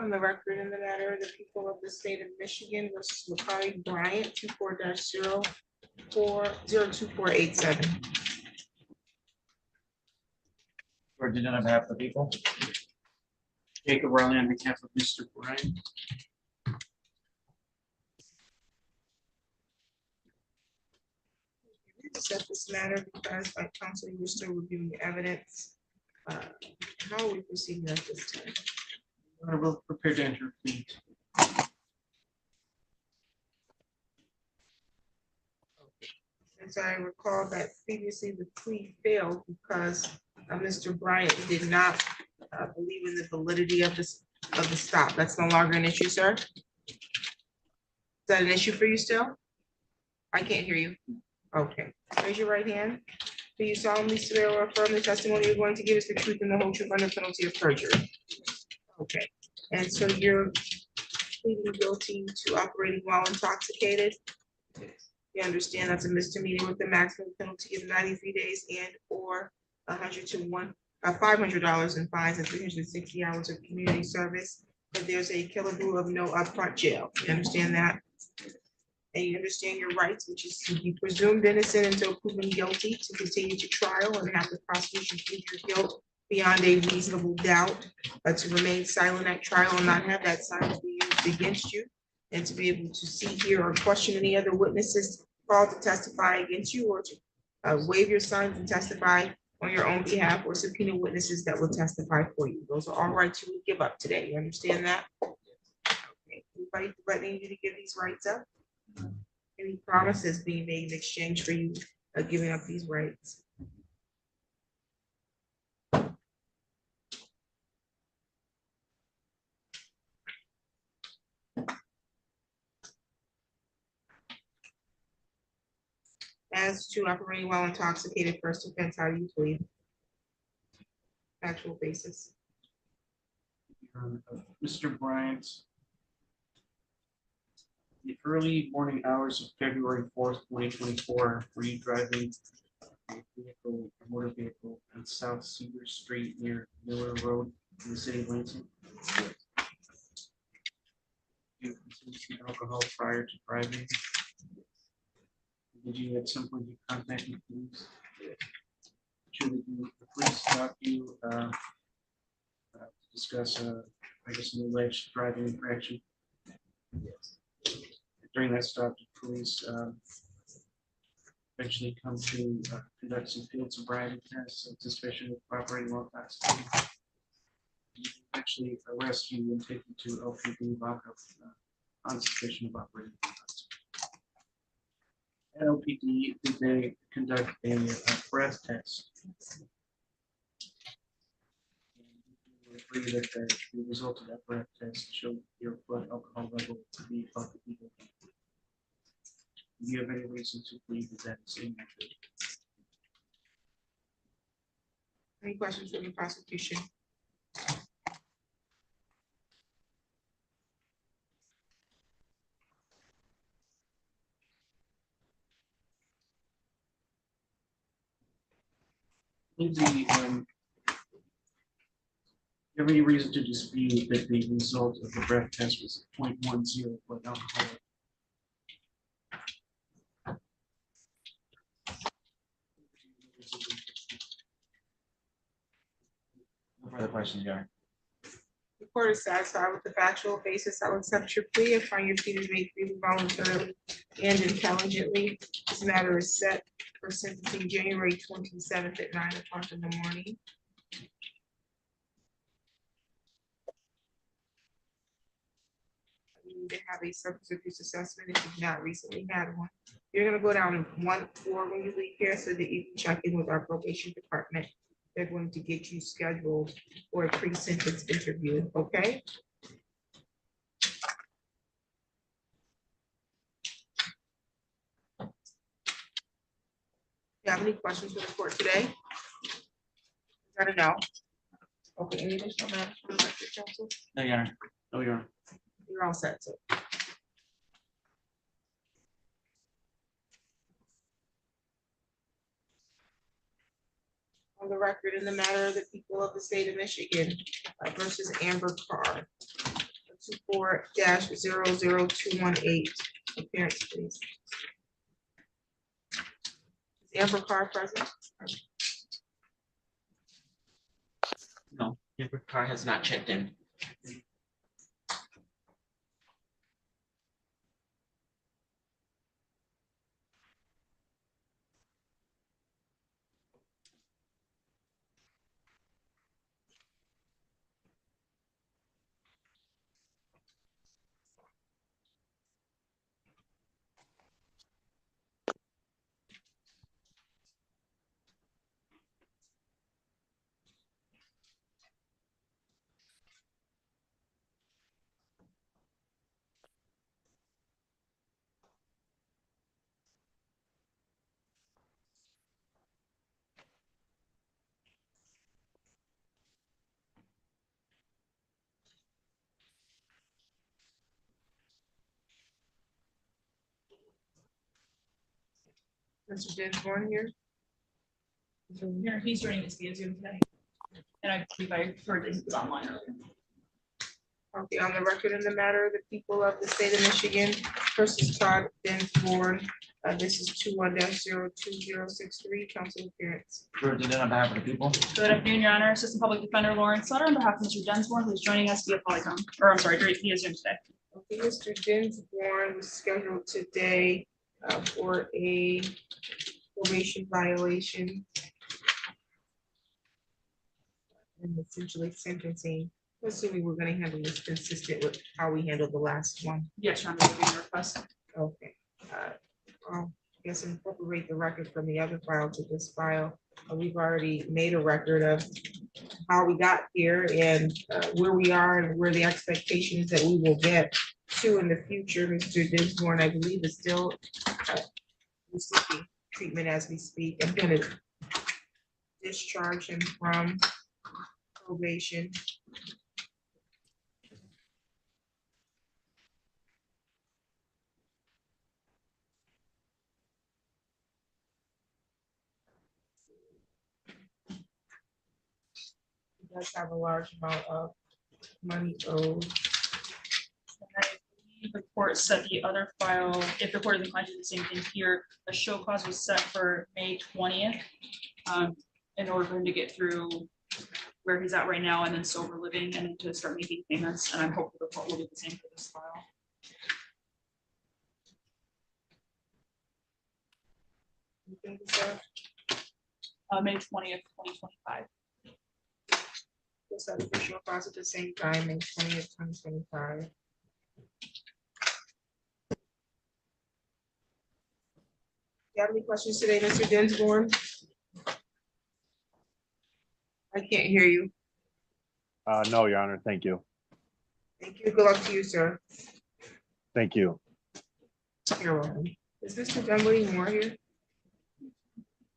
On the record in the matter of the people of the state of Michigan versus Makai Bryant, 24-02487. Or did on behalf of the people? Jacob Riley on behalf of Mr. Bryan. Set this matter because by counsel you were still reviewing the evidence. How are we proceeding at this time? We're prepared to enter a plea. As I recall that previously the plea failed because Mr. Bryant did not believe in the validity of the stop. That's no longer an issue, sir? Is that an issue for you still? I can't hear you. Okay, raise your right hand. Do you solemnly swear or affirm the testimony you're going to give is the truth and the whole truth under penalty of perjury? Okay, and so you're pleading guilty to operating while intoxicated? You understand that's a misdemeanor with the maximum penalty of 93 days and or $500 in fines and 360 hours of community service. But there's a killable of no upfront jail. You understand that? And you understand your rights, which is to be presumed innocent until proven guilty, to continue to trial and have the prosecution prove your guilt beyond a reasonable doubt, to remain silent at trial and not have that silence be used against you, and to be able to see, hear, or question any other witnesses called to testify against you, or to waive your silence and testify on your own behalf, or subpoena witnesses that will testify for you. Those are all rights you would give up today. You understand that? Okay. Anybody threatening you to give these rights up? Any promises being made in exchange for you giving up these rights? As to operating while intoxicated, first offense, how do you plead? Factual basis. Mr. Bryant, the early morning hours of February 4th, 2024, were you driving a motor vehicle on South Cedar Street near Miller Road in the city of Lansing? You consumed alcohol prior to driving? Did you at some point contact the police? Should the police stop you to discuss, I guess, an alleged driving infraction? Yes. During that stop, the police eventually come to conduct some field sobriety tests and suspicion of operating while intoxicated. Actually arrest you and take you to LPD lockup on suspicion of operating while intoxicated. At LPD, did they conduct a breath test? Agree that the result of that breath test showed your blood alcohol level to be above the legal limit. Do you have any reason to believe that that's inaccurate? Any questions from the prosecution? Lindsay, do you have any reason to dispute that the result of the breath test was 0.10 blood alcohol? No further questions, Your Honor. The court is satisfied with the factual basis. I will accept your plea and find your plea to be made freely, voluntarily, and intelligently. This matter is set for sentencing January 27th at 9 o'clock in the morning. You need to have a substance abuse assessment if you've not recently had one. You're going to go down in 1-4 when you leave here so that you can check in with our probation department. They're going to get you scheduled for a pre-sentence interview, okay? You have any questions for the court today? Got to know. Okay, any additional matters for the record, counsel? No, Your Honor. No, Your Honor. You're all set, sir. On the record in the matter of the people of the state of Michigan versus Amber Carr. 4-00218. Appearance, please. Is Amber Carr present? No, your car has not checked in. Mr. Dinsmore here? Here, he's joining us via Zoom today. And I believe I heard that he was online earlier. Okay, on the record in the matter of the people of the state of Michigan versus Todd Dinsmore. This is 21-02063, council appearance. Presented on behalf of the people. Good afternoon, Your Honor. Assistant Public Defender Lauren Sutter on behalf of Mr. Densmore, who's joining us via Polycom, or I'm sorry, via Zoom today. Okay, Mr. Dinsmore was scheduled today for a probation violation. And essentially sentencing. Assuming we're gonna handle this consistent with how we handled the last one. Yes, Your Honor, that would be your request. Okay. I guess incorporate the record from the other file to this file. We've already made a record of how we got here and where we are and where the expectations that we will get to in the future. Mr. Dinsmore, I believe, is still receiving treatment as we speak. I'm gonna discharge him from probation. He does have a large amount of money owed. And I believe the court set the other file, if the court is inclined to do the same thing here, a show cause was set for May 20th. In order for him to get through where he's at right now and then sober living and then to start making payments. And I'm hoping the court will do the same for this file. You think so? May 20th, 2025. What's that official cause at the same time, May 20th, 2025? You have any questions today, Mr. Dinsmore? I can't hear you. No, Your Honor, thank you. Thank you. Good luck to you, sir. Thank you. You're welcome. Is Mr. Dunwoody Moore here?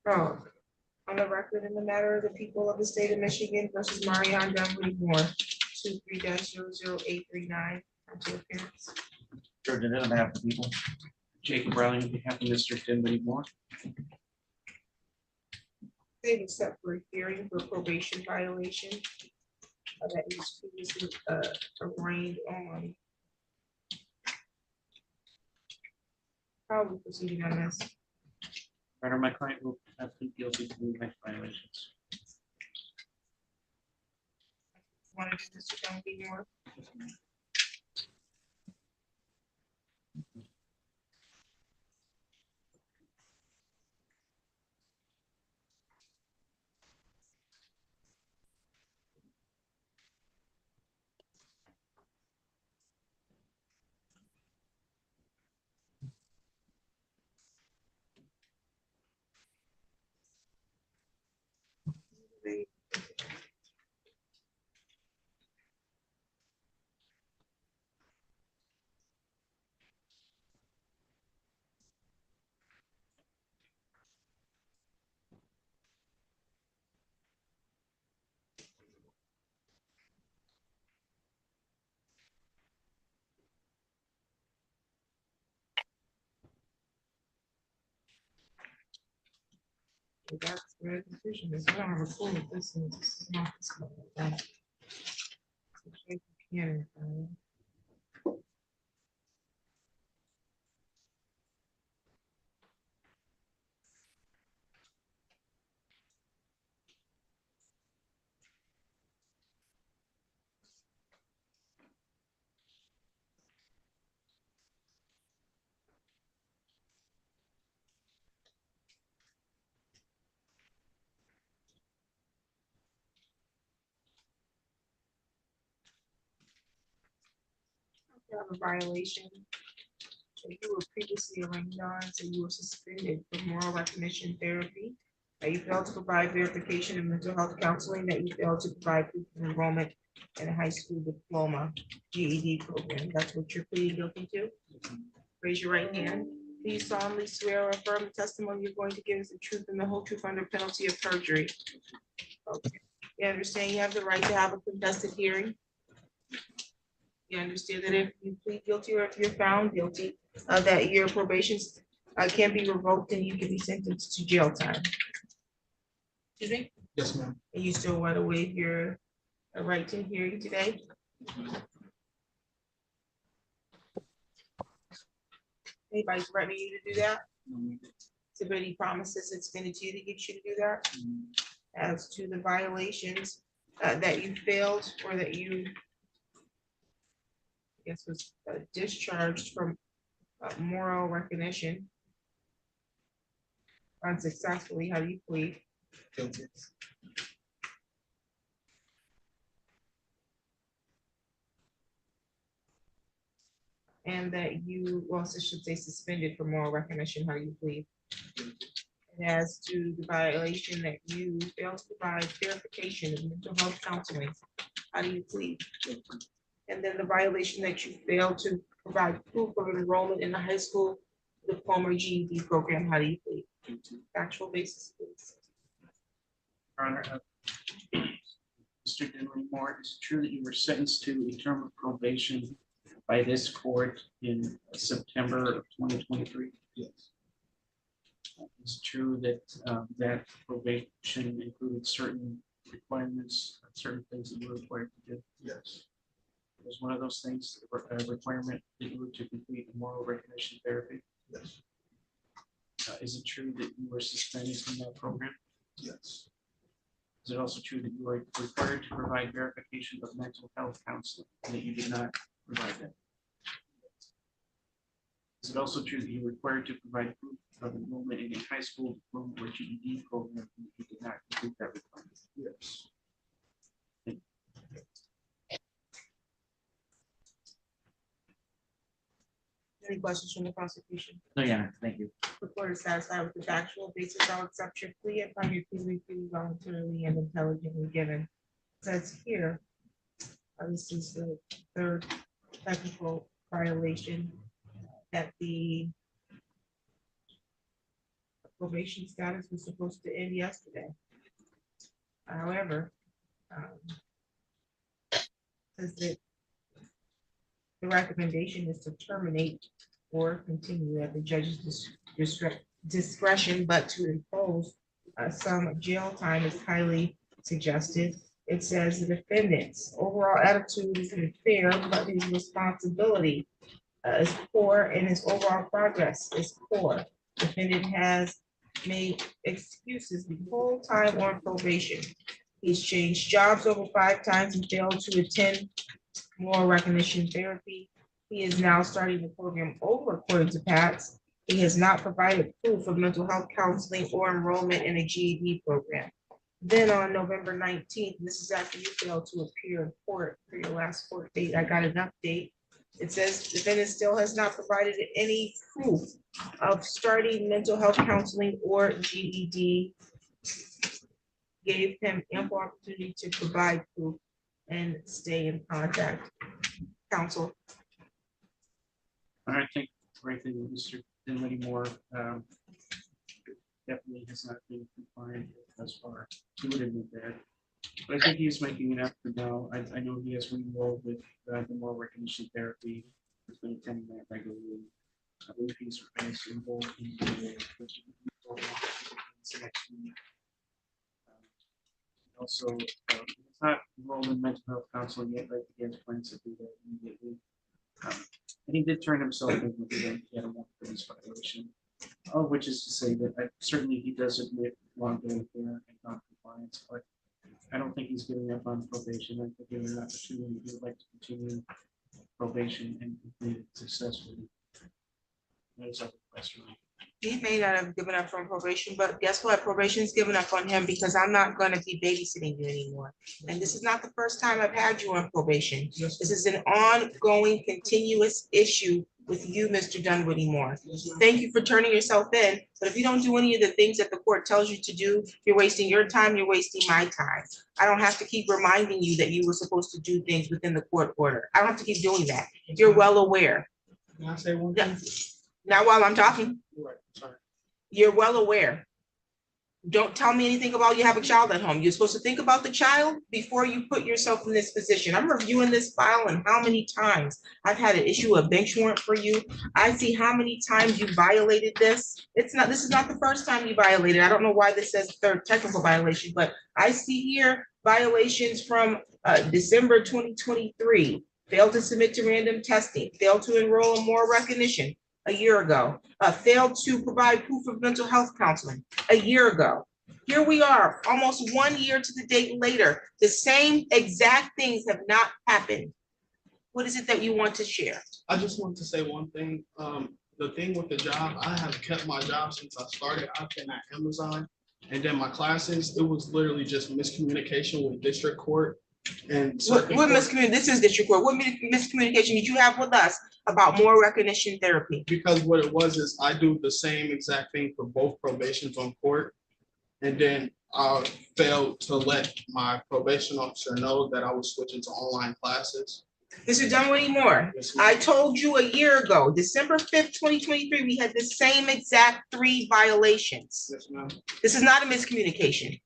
Oh, on the record in the matter of the people of the state of Michigan versus Marion Dunwoody Moore, 23-00839, council appearance. Presented on behalf of the people. Jacob Rowling on behalf of Mr. Dinwiddie Moore. They was set for a hearing for probation violation that was previously arraigned on. How are we proceeding on this? Rather, my client will have plead guilty to neglect violations. Want to do Mr. Dunwoody Moore? That's the decision. I don't have a clue what this is. This is not this one. That. You have a violation. So you were previously arraigned on, so you were suspended for moral recognition therapy. That you failed to provide verification of mental health counseling, that you failed to provide proof of enrollment in a high school diploma GED program. That's what you're pleading guilty to. Raise your right hand. Please solemnly swear or affirm the testimony you're going to give is the truth and the whole truth under penalty of perjury. Okay. You understand you have the right to have a contested hearing? You understand that if you plead guilty or if you're found guilty, that your probation can be revoked and you can be sentenced to jail time? Excuse me? Yes, ma'am. And you still want to waive your right to hearing today? Anybody threatening you to do that? Somebody promises it's been to you to get you to do that? As to the violations that you failed or that you, I guess, was discharged from moral recognition unsuccessfully, how do you plead? Guilty. And that you also should say suspended for moral recognition, how do you plead? And as to the violation that you failed to provide verification of mental health counseling, how do you plead? And then the violation that you failed to provide proof of enrollment in the high school diploma GED program, how do you plead? Factual basis, please. Your Honor, Mr. Dinwiddie Moore, is it true that you were sentenced to a term of probation by this court in September of 2023? Yes. Is it true that that probation included certain requirements, certain things that you were required to do? Yes. Was one of those things a requirement that you were to complete a moral recognition therapy? Yes. Is it true that you were suspended from that program? Yes. Is it also true that you were required to provide verification of mental health counseling and that you did not provide that? Is it also true that you were required to provide proof of enrollment in a high school diploma or GED program and you did not complete that requirement? Yes. Any questions from the prosecution? No, Your Honor, thank you. The court is satisfied with the factual basis. I'll accept your plea and find your plea voluntarily and intelligently given. Says here, this is the third technical violation that the probation status was supposed to end yesterday. However, says that the recommendation is to terminate or continue at the judge's discretion, but to impose some jail time is highly suggested. It says the defendant's overall attitude is unfair, but his responsibility is poor and his overall progress is poor. Defendant has made excuses the whole time on probation. He's changed jobs over 5 times and failed to attend moral recognition therapy. He is now starting the program over according to PATS. He has not provided proof of mental health counseling or enrollment in a GED program. Then on November 19th, this is after you failed to appear in court for your last court date, I got an update. It says defendant still has not provided any proof of starting mental health counseling or GED. Gave him ample opportunity to provide proof and stay in contact. Counsel. I think frankly, Mr. Dinwiddie Moore definitely has not been compliant thus far. He would admit that. But I think he's making an effort now. I know he has re-enrolled with the moral recognition therapy. He's been attending that regularly. I believe he's involved in the next week. Also, he's not enrolled in mental health counseling yet, but he has plans to do that immediately. And he did turn himself in with the he had a warrant for this violation, which is to say that certainly he does admit wrongdoing here and non-compliance, but I don't think he's giving up on probation. I think given an opportunity, he would like to continue probation and complete it successfully. That is our request. He may not have given up from probation, but guess what? Probation's given up on him because I'm not gonna be babysitting you anymore. And this is not the first time I've had you on probation. This is an ongoing, continuous issue with you, Mr. Dunwoody Moore. Thank you for turning yourself in, but if you don't do any of the things that the court tells you to do, you're wasting your time, you're wasting my time. I don't have to keep reminding you that you were supposed to do things within the court order. I don't have to keep doing that. You're well aware. Can I say one Yeah. thing? Now, while I'm talking, Right, sorry. you're well aware. Don't tell me anything about you have a child at home. You're supposed to think about the child before you put yourself in this position. I'm reviewing this file and how many times I've had to issue a bench warrant for you. I see how many times you violated this. This is not the first time you violated. I don't know why this says third technical violation, but I see here violations from December 2023. Failed to submit to random testing, failed to enroll in more recognition a year ago, failed to provide proof of mental health counseling a year ago. Here we are, almost 1 year to the date later. The same exact things have not happened. What is it that you want to share? I just want to say one thing. The thing with the job, I have kept my job since I started. I've been at Amazon. And then my classes, it was literally just miscommunication with district court. And What miscommunication? This is district court. What miscommunication did you have with us about more recognition therapy? because what it was is I do the same exact thing for both probations on court. And then I failed to let my probation officer know that I was switching to online classes. Mr. Dunwoody Moore, Yes, ma'am. I told you a year ago, December 5th, 2023, we had the same exact 3 violations. Yes, ma'am. This is not a miscommunication.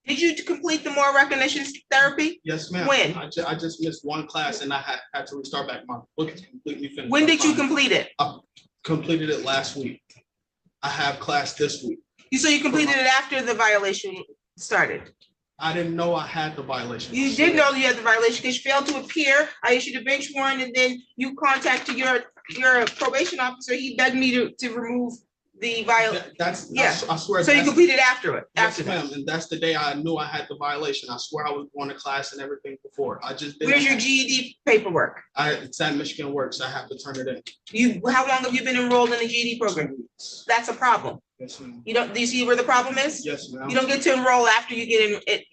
Did you complete the more recognition therapy? Yes, ma'am. When? I just missed one class and I had to restart back. My book is completely finished. When did you I'm complete it? completed it last week. I have class this week. So you completed it after the violation started? I didn't know I had the violation. You did know you had the violation because you failed to appear. I issued a bench warrant and then you contacted your probation officer. He begged me to remove the violation. That's, Yeah. I swear. So you that's- completed after it, Yes, after that. ma'am, and that's the day I knew I had the violation. I swear I was going to class and everything before. I just didn't. Where's your GED paperwork? It's at Michigan Works. I have to turn it in. How long have you been enrolled in the GED program? 2 weeks. That's a problem. Yes, ma'am. Do you see where the problem is? Yes, ma'am. You don't get to enroll after you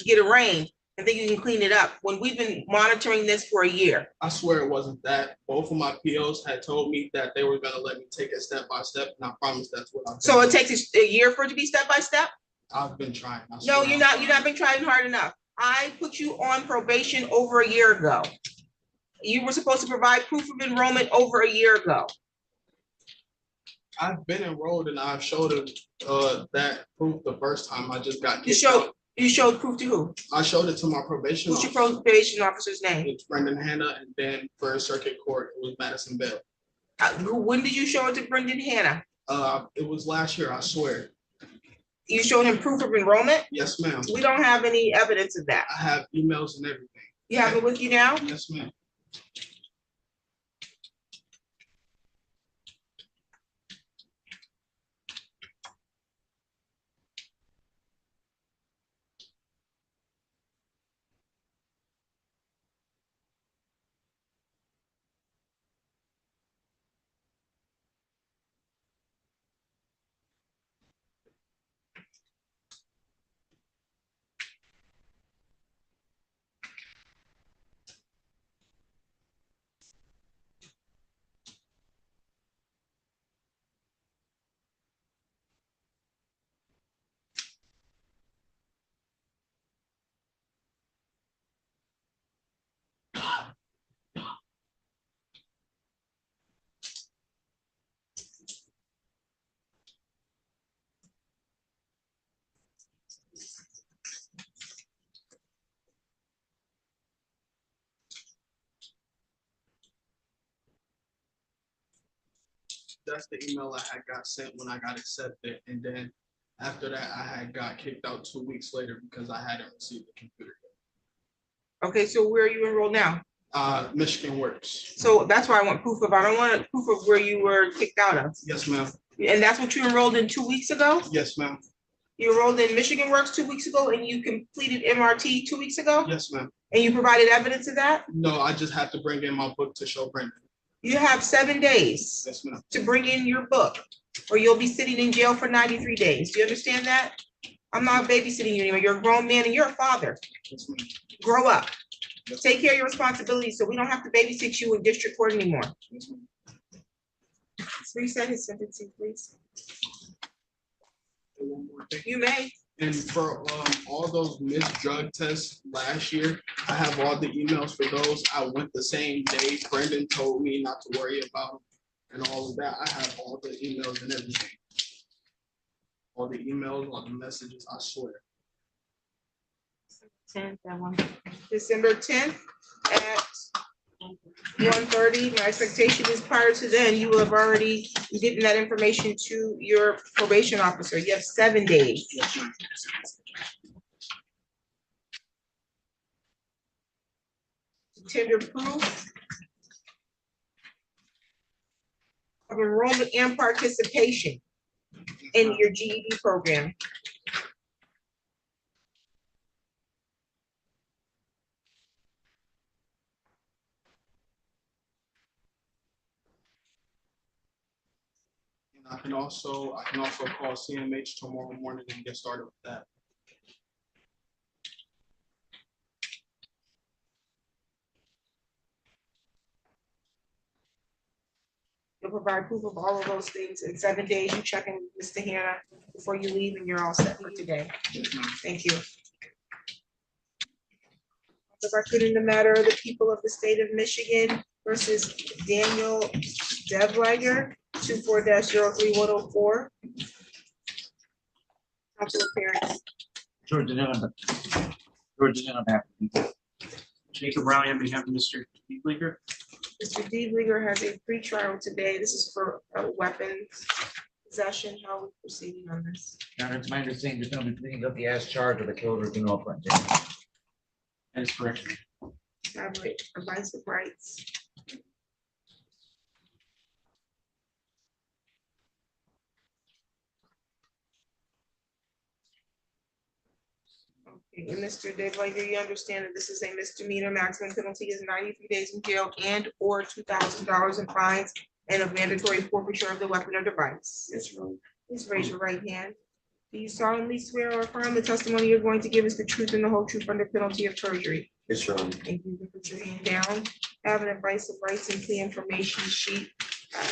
get arraigned and then you can clean it up. When we've been monitoring this for a year. I swear it wasn't that. Both of my POs had told me that they were gonna let me take it step by step, and I promise that's what I've been So it doing. takes a year for it to be step by step? I've been trying. I No, swear. you're not been trying hard enough. I put you on probation over a year ago. You were supposed to provide proof of enrollment over a year ago. I've been enrolled and I've showed it, that proof the first time. I just got You kicked out. showed proof to who? I showed it to my probation Who's your officer. probation officer's name? It's Brendan Hanna, and then for circuit court, it was Madison Bell. When did you show it to Brendan Hanna? It was last year, I swear. You showed him proof of enrollment? Yes, ma'am. We don't have any evidence of that. I have emails and everything. You have it with you now? Yes, ma'am. That's the email I had got sent when I got accepted, and then after that, I had got kicked out 2 weeks later because I hadn't received the computer. Okay, so where are you enrolled now? Michigan Works. So that's why I want proof of, I don't want proof of where you were kicked out of. Yes, ma'am. And that's what you enrolled in 2 weeks ago? Yes, ma'am. You enrolled in Michigan Works 2 weeks ago and you completed MRT 2 weeks ago? Yes, ma'am. And you provided evidence of that? No, I just had to bring in my book to show Brendan. You have 7 days Yes, ma'am. to bring in your book. or you'll be sitting in jail for 93 days. Do you understand that? I'm not babysitting you anymore. You're a grown man and you're a father. Yes, ma'am. Grow up. Take care of your responsibilities so we don't have to babysit you in district court anymore. Yes, ma'am. Let's reset his sentencing, please. And one more thing. You may. And for all those missed drug tests last year, I have all the emails for those. I went the same day. Brendan told me not to worry about them and all of that. I have all the emails and everything. All the emails, all the messages, I swear. 10th, that one. December 10th at 1:30. My expectation is prior to then, you will have already given that information to your probation officer. You have 7 days. Yes, ma'am. Tender proof of enrollment and participation in your GED program. And I can also call CMH tomorrow morning and get started with that. You'll provide proof of all of those things in 7 days. You check in with Mr. Hannah before you leave and you're all set for today. Yes, ma'am. Thank you. The record in the matter of the people of the state of Michigan versus Daniel Devliger, 24-03104. Council appearance. George and on behalf of the people. Jacob Rowley on behalf of Mr. Bleeker. Mr. Devliger has a pretrial today. This is for weapons possession. How are we proceeding on this? Your Honor, it's my understanding there's gonna be pleading guilty as charged with a killer being all front. That is correct. Have advice of rights. Okay, and Mr. Devliger, you understand that this is a misdemeanor. Maximum penalty is 93 days in jail and or $2,000 in fines and a mandatory forfeiture of the weapon or device. Yes, Your Honor. Please raise your right hand. Do you solemnly swear or affirm the testimony you're going to give is the truth and the whole truth under penalty of perjury? Yes, Your Honor. Thank you. You can put your hand down. Have an advice of rights and plea information sheet.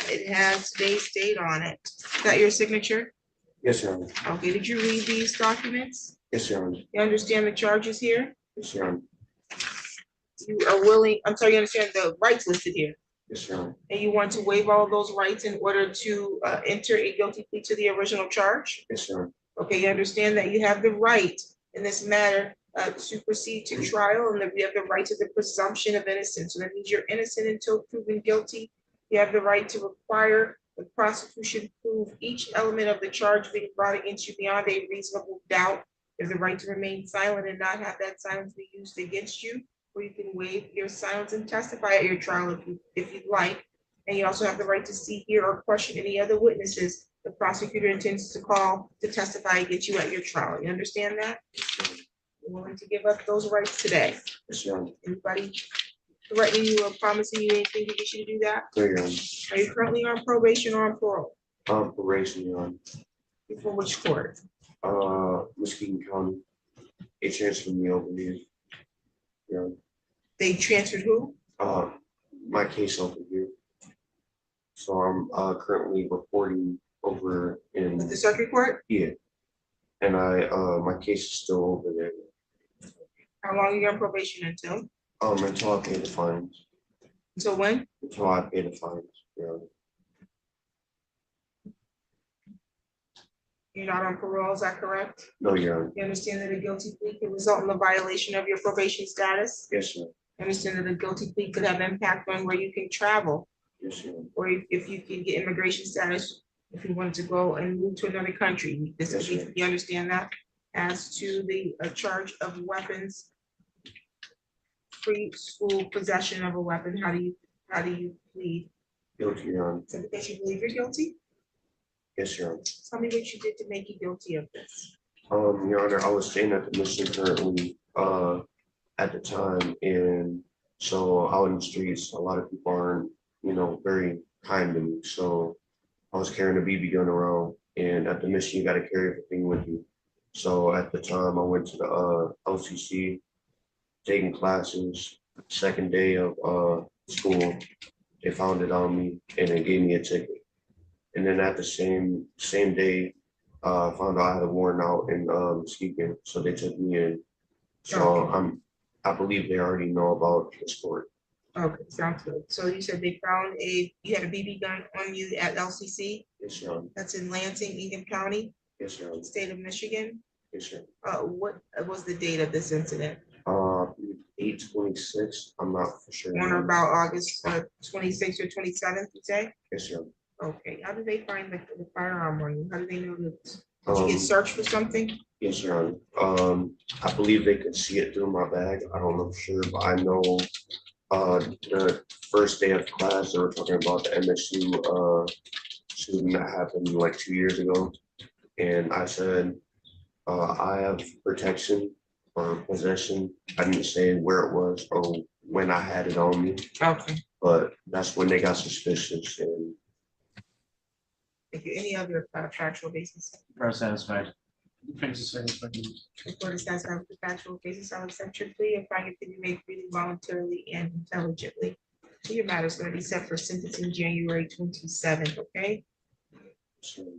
It has today's date on it. Is that your signature? Yes, Your Honor. Okay, did you read these documents? Yes, Your Honor. You understand the charges here? Yes, Your Honor. You are willing, I'm sorry, you understand the rights listed here? Yes, Your Honor. And you want to waive all of those rights in order to enter a guilty plea to the original charge? Yes, Your Honor. Okay, you understand that you have the right in this matter to proceed to trial and that we have the right to the presumption of innocence. So that means you're innocent until proven guilty. You have the right to require the prosecution prove each element of the charge being brought against you beyond a reasonable doubt. You have the right to remain silent and not have that silence be used against you, or you can waive your silence and testify at your trial if you'd like. And you also have the right to see, hear, or question any other witnesses the prosecutor intends to call to testify against you at your trial. You understand that? You're willing to give up those rights today? Yes, Your Honor. Anybody threatening you or promising you anything to get you to do that? Clear, Your Honor. Are you currently on probation or on parole? Probation, Your Honor. Before which court? Muskegon County. They transferred me over here. Your They transferred who? Honor. My case over here. So I'm currently reporting over in, With the circuit court? yeah. And my case is still over there. How long are you on probation until? Until I pay the fines. Until when? Until I pay the fines, Your Honor. You're not on parole, is that correct? No, Your Honor. You understand that a guilty plea could result in a violation of your probation status? Yes, Your Honor. You understand that a guilty plea could have impact on where you can travel, Yes, Your Honor. or if you can get immigration status, if you wanted to go and move to another country. This Yes, is, ma'am. you understand that? As to the charge of weapons, free school possession of a weapon, how do you plead? Guilty, Your Honor. So because you believe you're guilty? Yes, Your Honor. Tell me what you did to make you guilty of this. Your Honor, I was staying at the mission currently, at the time, and so out in the streets, a lot of people aren't, very kind to me, so I was carrying a BB gun around, and at the mission, you gotta carry everything with you. So at the time, I went to the LCC, taking classes, second day of school, they found it on me and they gave me a ticket. And then at the same day, found out I had a warrant out in Muskegon, so they took me in. So I believe they already know about this court. Okay, sounds good. So you said they found you had a BB gun on you at LCC? Yes, Your Honor. That's in Lansing, Ingham County, Yes, Your Honor. state of Michigan. Yes, sir. What was the date of this incident? 8/26, I'm not for sure. On or about August 26th or 27th, you say? Yes, Your Honor. Okay, how did they find the firearm on you? How did they know that? Did you Um, get searched for something? Yes, Your Honor. I believe they could see it through my bag. I don't know for sure, but I know the first day of class, they were talking about the MSU shooting that happened like 2 years ago. And I said, I have protection or possession. I didn't say where it was or when I had it on me, Okay, but that's when they got suspicious. And thank you. Any other factual basis? Are satisfied. Defense is satisfied. The court is satisfied with the factual basis. I'll accept your plea and find it to be made freely, voluntarily, and intelligently. So your matter is going to be set for sentencing January 27th, okay? so,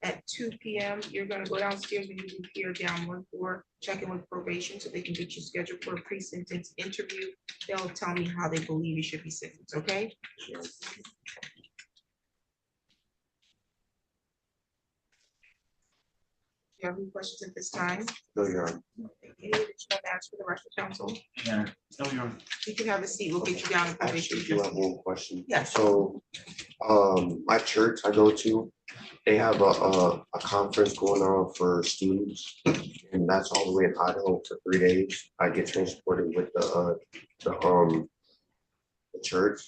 At 2 p.m., you're going to go downstairs and you will appear down one floor, check in with probation so they can get you scheduled for a pre-sentence interview. They'll tell me how they believe you should be sentenced, okay? Do you have any questions at this time? no, Your Honor. Any additional matters for the rest of council? Yeah. No, Your Honor. You can have a seat. We'll get you down in I probation. actually do have one question. Yes. So, my church I go to, they have a conference going on for students, and that's all the way in Idaho for 3 days. I get transported with the church.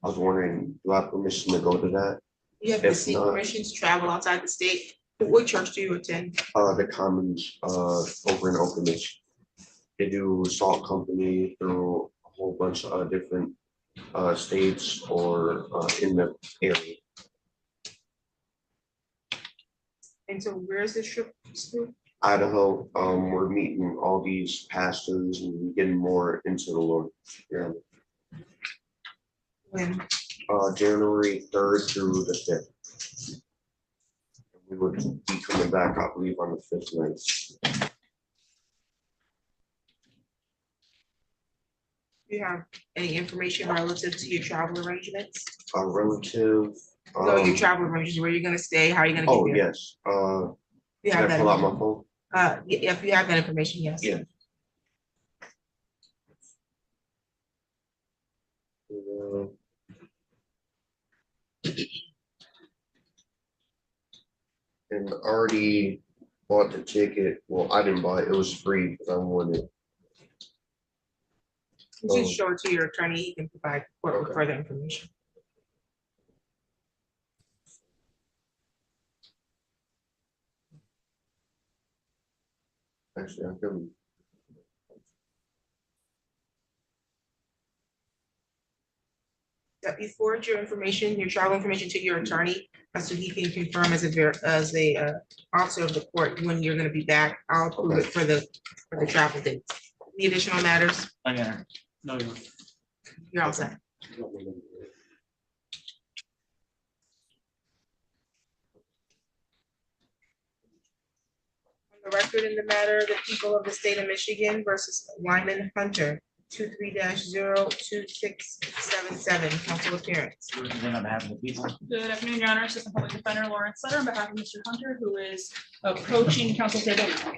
I was wondering, do I have permission to go to that? You have to If seek not- permission to travel outside the state. What church do you attend? The Commons over in Okemos. They do salt company through a whole bunch of different states or in the area. And so where's the trip to? Idaho, we're meeting all these pastors and getting more into the Lord. Yeah, When? January 3rd through the 5th. We would be coming back, I believe, on the 5th night. Do you have any information relative to your travel arrangements? A relative. No, your travel arrangements, where you're gonna stay, how you're gonna Oh, get there? yes. You Can have I pull out that, my phone? if you have that information, yes. Yeah. And already bought the ticket. Well, I didn't buy it. It was free because I wanted it. Just show it to your attorney, he can provide court with Okay. further information. Actually, I can. That you forward your information, your travel information to your attorney, so he can confirm as a officer of the court when you're gonna be back. I'll approve it for the travel dates. Any additional matters? No, Your Honor. No, Your Honor. You're all set. On the record in the matter, the people of the state of Michigan versus Lyman Hunter, 23-02677, council appearance. Represent on behalf of the people. Good afternoon, Your Honor. Assistant Public Defender Lawrence Sutter on behalf of Mr. Hunter, who is approaching council table now.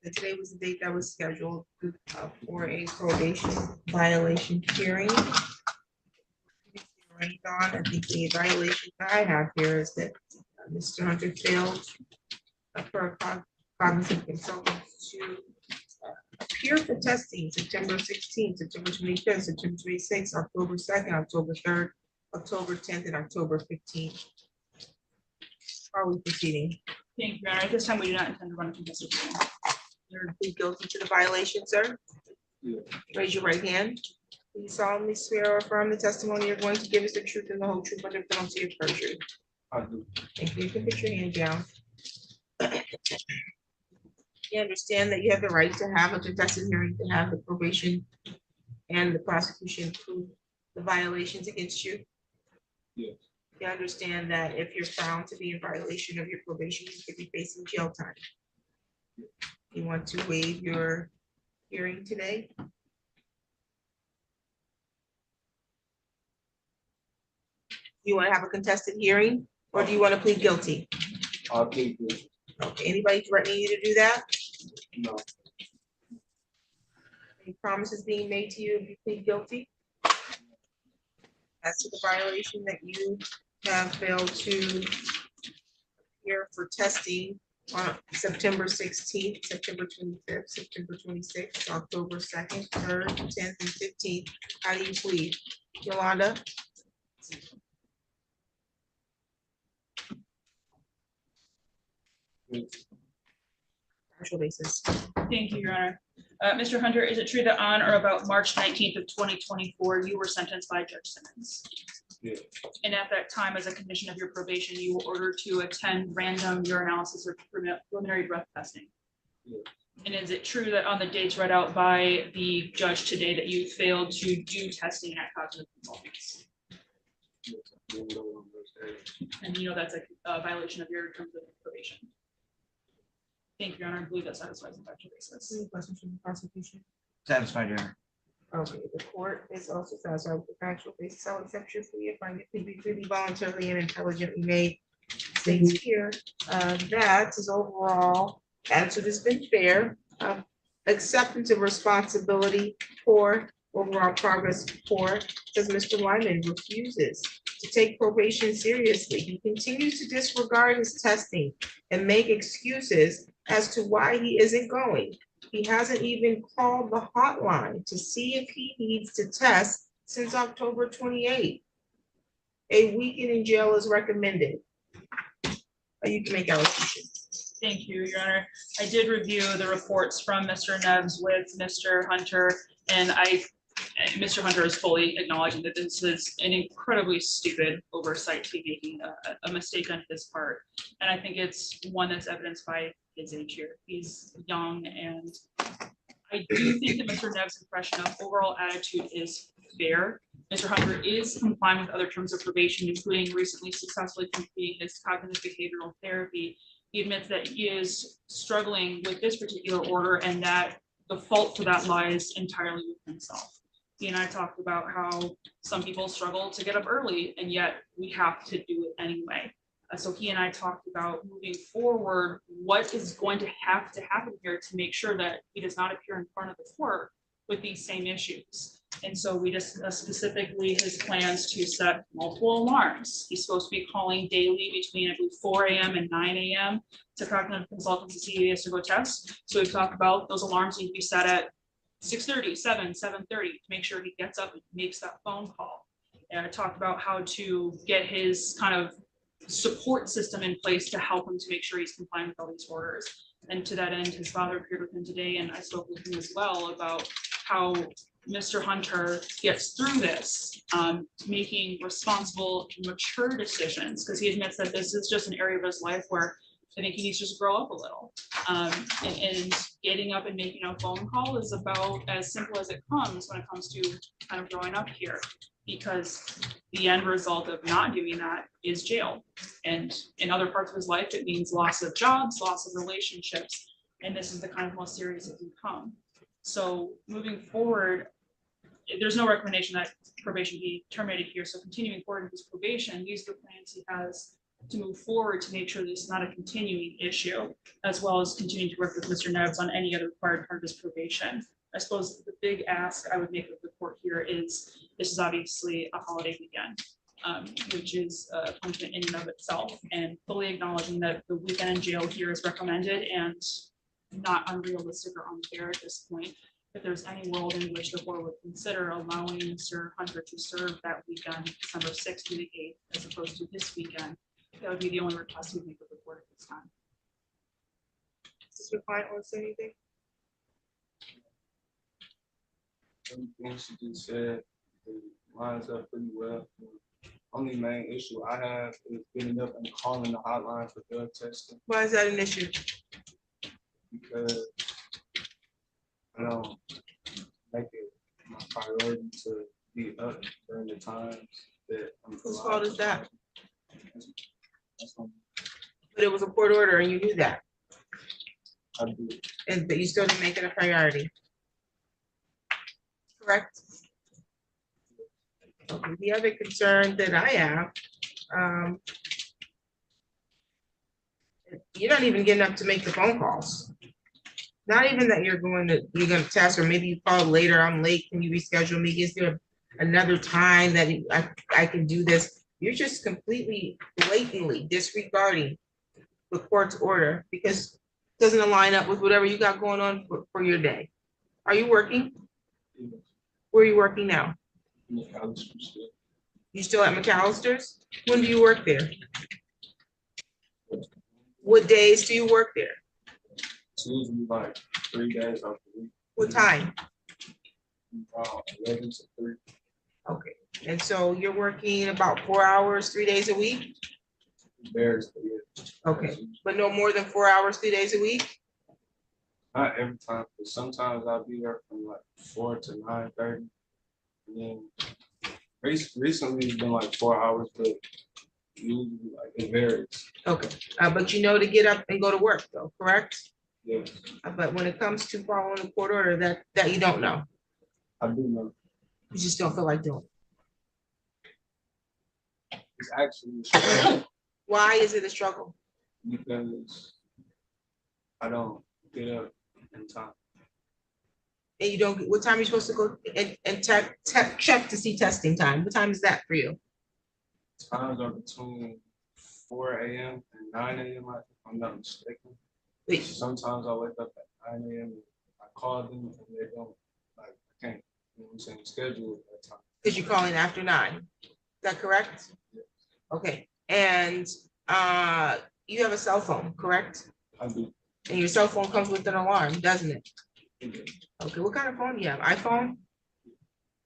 And today was the date that was scheduled for a probation violation hearing. Right on, I think the violation that I have here is that Mr. Hunter failed for a cognitive consultant to appear for testing September 16th, September 25th, September 26th, October 2nd, October 3rd, October 10th, and October 15th. How are we proceeding? Thank you, Your Honor. At this time, we do not intend to run a contested hearing. You're plead guilty to the violation, sir? Raise your right hand. Do you solemnly swear or affirm the testimony you're going to give us the truth and the whole truth under penalty of perjury? I do. Thank you. You can put your hand down. You understand that you have the right to have a contested hearing, to have the probation and the prosecution prove the violations against you? Yes. You understand that if you're found to be in violation of your probation, you could be facing jail time? You want to waive your hearing today? You want to have a contested hearing, or do you want to plead guilty? I'll plead guilty. Okay, anybody threatening you to do that? No. Any promises being made to you if you plead guilty? As to the violation that you have failed to appear for testing on September 16th, September 25th, September 26th, October 2nd, 3rd, 10th, and 15th, how do you plead? Yolanda? Actual basis. Thank you, Your Honor. Mr. Hunter, is it true that on or about March 19th of 2024, you were sentenced by Judge Simmons? Yeah. And at that time, as a condition of your probation, you were ordered to attend random urinalysis or preliminary breath testing? Yeah. And is it true that on the dates read out by the judge today that you failed to do testing at cognitive consultants? And you know that's a violation of your terms of probation? Thank you, Your Honor. I believe that satisfies the factual basis. Any questions from the prosecution? Satisfied, Your Honor. Okay, the court is also satisfied with the factual basis. I'll accept your plea if I can be freely, voluntarily, and intelligently made. States here, that is overall, answer has been fair. Acceptance of responsibility for overall progress poor, because Mr. Lyman refuses to take probation seriously. He continues to disregard his testing and make excuses as to why he isn't going. He hasn't even called the hotline to see if he needs to test since October 28th. A weekend in jail is recommended. You can make allocation. Thank you, Your Honor. I did review the reports from Mr. Neves with Mr. Hunter, and Mr. Hunter is fully acknowledging that this is an incredibly stupid oversight to be making a mistake on his part. And I think it's one that's evidenced by his age here. He's young, and I do think that Mr. Neves' impression of overall attitude is fair. Mr. Hunter is complying with other terms of probation, including recently successfully completing his cognitive behavioral therapy. He admits that he is struggling with this particular order and that the fault for that lies entirely with himself. He and I talked about how some people struggle to get up early, and yet we have to do it anyway. So he and I talked about moving forward, what is going to have to happen here to make sure that he does not appear in front of the court with these same issues. And so we discussed specifically his plans to set multiple alarms. He's supposed to be calling daily between, I believe, 4 a.m. and 9 a.m. to cognitive consultants to see if he has to go test. So we've talked about those alarms need to be set at 6:30, 7, 7:30 to make sure he gets up and makes that phone call. And I talked about how to get his kind of support system in place to help him to make sure he's complying with all these orders. And to that end, his father appeared with him today, and I spoke with him as well about how Mr. Hunter gets through this, making responsible, mature decisions, because he admits that this is just an area of his life where I think he needs to just grow up a little. And getting up and making a phone call is about as simple as it comes when it comes to kind of growing up here, because the end result of not doing that is jail. And in other parts of his life, it means loss of jobs, loss of relationships, and this is the kind of most serious it can come. So moving forward, there's no recommendation that probation be terminated here. So continuing forward with his probation, these are the plans he has to move forward to make sure this is not a continuing issue, as well as continuing to work with Mr. Neves on any other required part of his probation. I suppose the big ask I would make of the court here is, this is obviously a holiday weekend, which is a punishment in and of itself, and fully acknowledging that the weekend in jail here is recommended and not unrealistic or unfair at this point. If there's any world in which the board would consider allowing Mr. Hunter to serve that weekend, December 6th to the 8th, as opposed to this weekend, that would be the only request we make of the board at this time. your client want to say anything? Everything she just said lines up pretty well. Only main issue I have is getting up and calling the hotline for drug testing Why is that an issue? because I don't make it my priority to be up during the times that I'm. Whose fault is that? That's what But it was a court order and you knew that, I do. and but you still didn't make it a priority. Correct? Okay, the other concern that I have, you're not even getting up to make the phone calls. Not even that you're gonna test, or maybe you call later, I'm late, can you reschedule me? Is there another time that I can do this? You're just completely blatantly disregarding the court's order because it doesn't align up with whatever you got going on for your day. Are you working? Where are you working now? You still at McAllister's? When do you work there? What days do you work there? Tuesday, like 3 days out the week. What time? 11 to 3. Okay, and so you're working about 4 hours, 3 days a week? Varies, but yeah. Okay, but no more than 4 hours, 3 days a week? Not every time, but sometimes I'll be there from like 4 to 9:30. And then recently it's been like 4 hours, but usually like it varies. Okay, but you know to get up and go to work though, correct? Yeah, But when it comes to following the court order, that you don't know, I do know. you just don't feel like doing. It's actually a struggle Why is it a struggle? because I don't get up in time. And you don't, what time are you supposed to go and check to see testing time? What time is that for you? Times are between 4 a.m. and 9 a.m. If I'm not mistaken. Wait, Sometimes I wake up at 9 a.m. and I call them and they don't, like, I can't, you know what I'm saying, schedule it that time. because you're calling after 9, is that correct? Okay, and you have a cell phone, correct? I do. And your cell phone comes with an alarm, doesn't it? Okay, what kind of phone do you have? iPhone?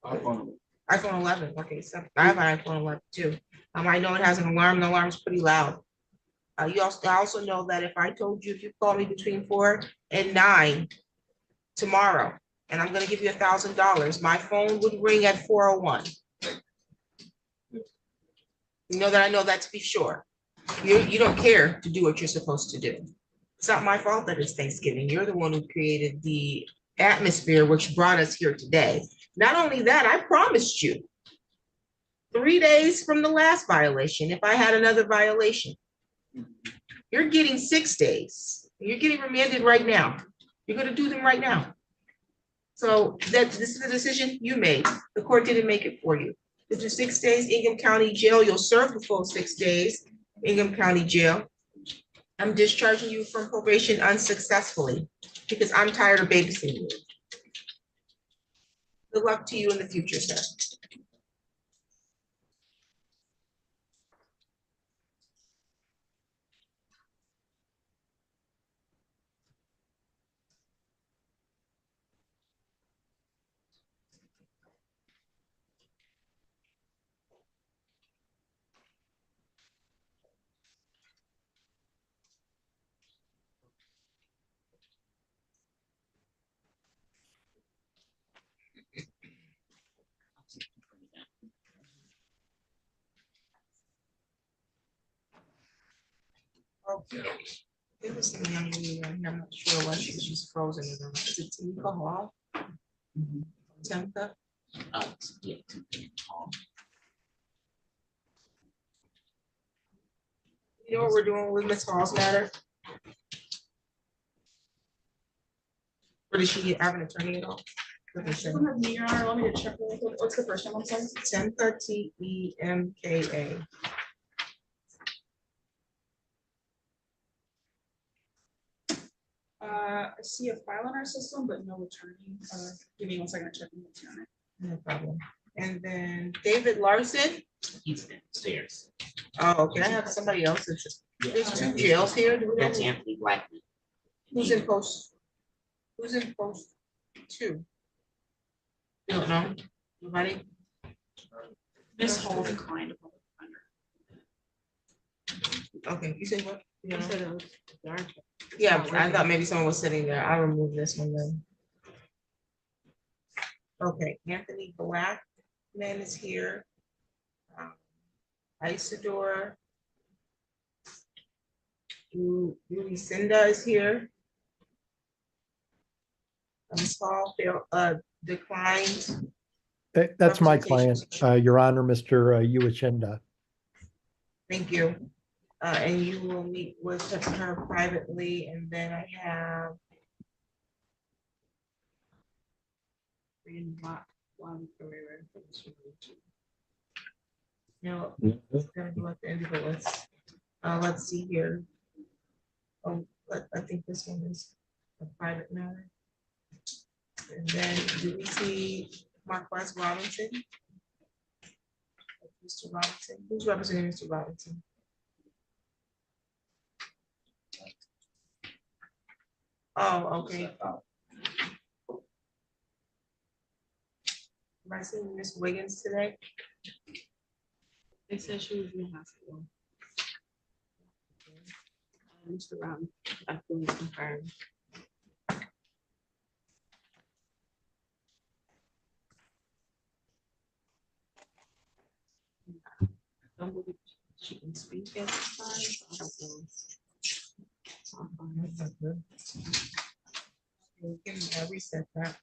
I phone iPhone 11, okay, so I have an iPhone 11 too. I know it has an alarm, the alarm's pretty loud. I also know that if I told you, if you call me between 4 and 9 tomorrow, and I'm gonna give you $1,000, my phone would ring at 4:01. You know that I know that to be sure. You don't care to do what you're supposed to do. It's not my fault that it's Thanksgiving. You're the one who created the atmosphere which brought us here today. Not only that, I promised you 3 days from the last violation, if I had another violation. You're getting 6 days. You're getting remanded right now. You're gonna do them right now. So this is a decision you made. The court didn't make it for you. To do 6 days, Ingham County Jail, you'll serve the full 6 days, Ingham County Jail. I'm discharging you from probation unsuccessfully because I'm tired of babysitting you. Good luck to you in the future, sir. Okay. There was some young lady right here, I'm not sure why she's frozen. Is it Tamika Hall? Tamika? Yeah. You know what we're doing with Ms. Hall's matter? Or did she have an attorney at all? What did she say? Your Honor, let me check really quick. What's the first name? I'm sorry. Temka, Temka. I see a file in our system, but no attorney. Give me 1 second to check in with you on it. No problem. And then David Larson. He's downstairs. Oh, okay, I have somebody else. There's 2 jails here. Do we That's know? Anthony Blackman. Who's in post? Who's in post two? You don't know? Nobody? Ms. Hall declined. a public defender. Okay, you said what? You You don't know? said it was dark. Yeah, I thought maybe someone was sitting there. I'll remove this one then. Okay, Anthony Blackman is here. Isidore. Lucinda is here. Ms. Hall declined. That's my Representation. client, Your Honor, Mr. Uachenda. Thank you. And you will meet with her privately, and then I have. No, it's gonna go at the end of the list. Let's see here. Oh, I think this one is a private matter. And then do we see Marquez Robinson? Mr. Robinson, who's representing Mr. Robinson? Oh, okay. Am I seeing Ms. Wiggins today? They said she was in the hospital. Mr. Brown, I feel confirmed. I don't believe she can speak at this time. I don't know. Can reset that.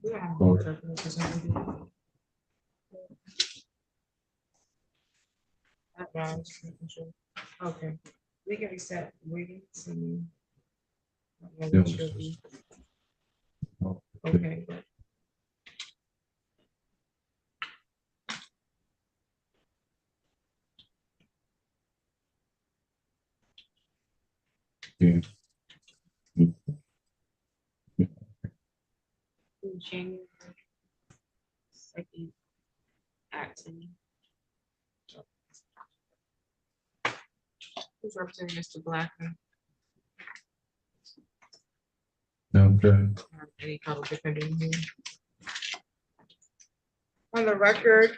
We don't have board representative. Okay, we can reset Wiggins and. Okay. January 2nd, acting. Who's representing Mr. Blackman? Any public defender in here? On the record,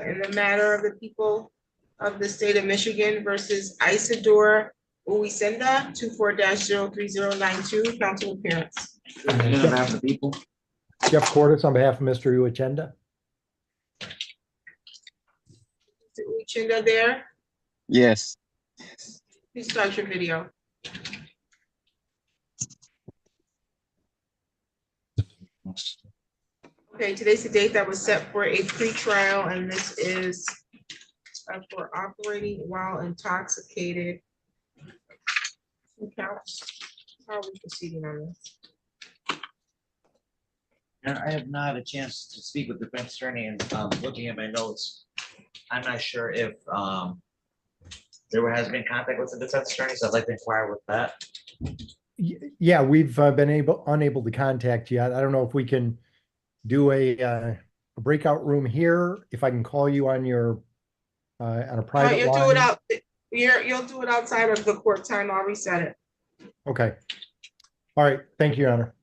in the matter of the people of the state of Michigan versus Isidore Uisenda, 24-03092, council appearance. On behalf of the people. Jeff Cordes on behalf of Mr. Uachenda. Is Uichinda there? Yes. Please start your video. Okay, today's the date that was set for a pretrial, and this is for operating while intoxicated. How are we proceeding on this? And I have not had a chance to speak with the defense attorney, and looking at my notes, I'm not sure if there has been contact with the defense attorney, so I'd like to inquire with that. Yeah, we've been unable to contact you. I don't know if we can do a breakout room here. If I can call you on your on a private You'll line. do it out. You'll do it outside of the court time. I'll reset it. Okay. All right. Thank you, Your Honor.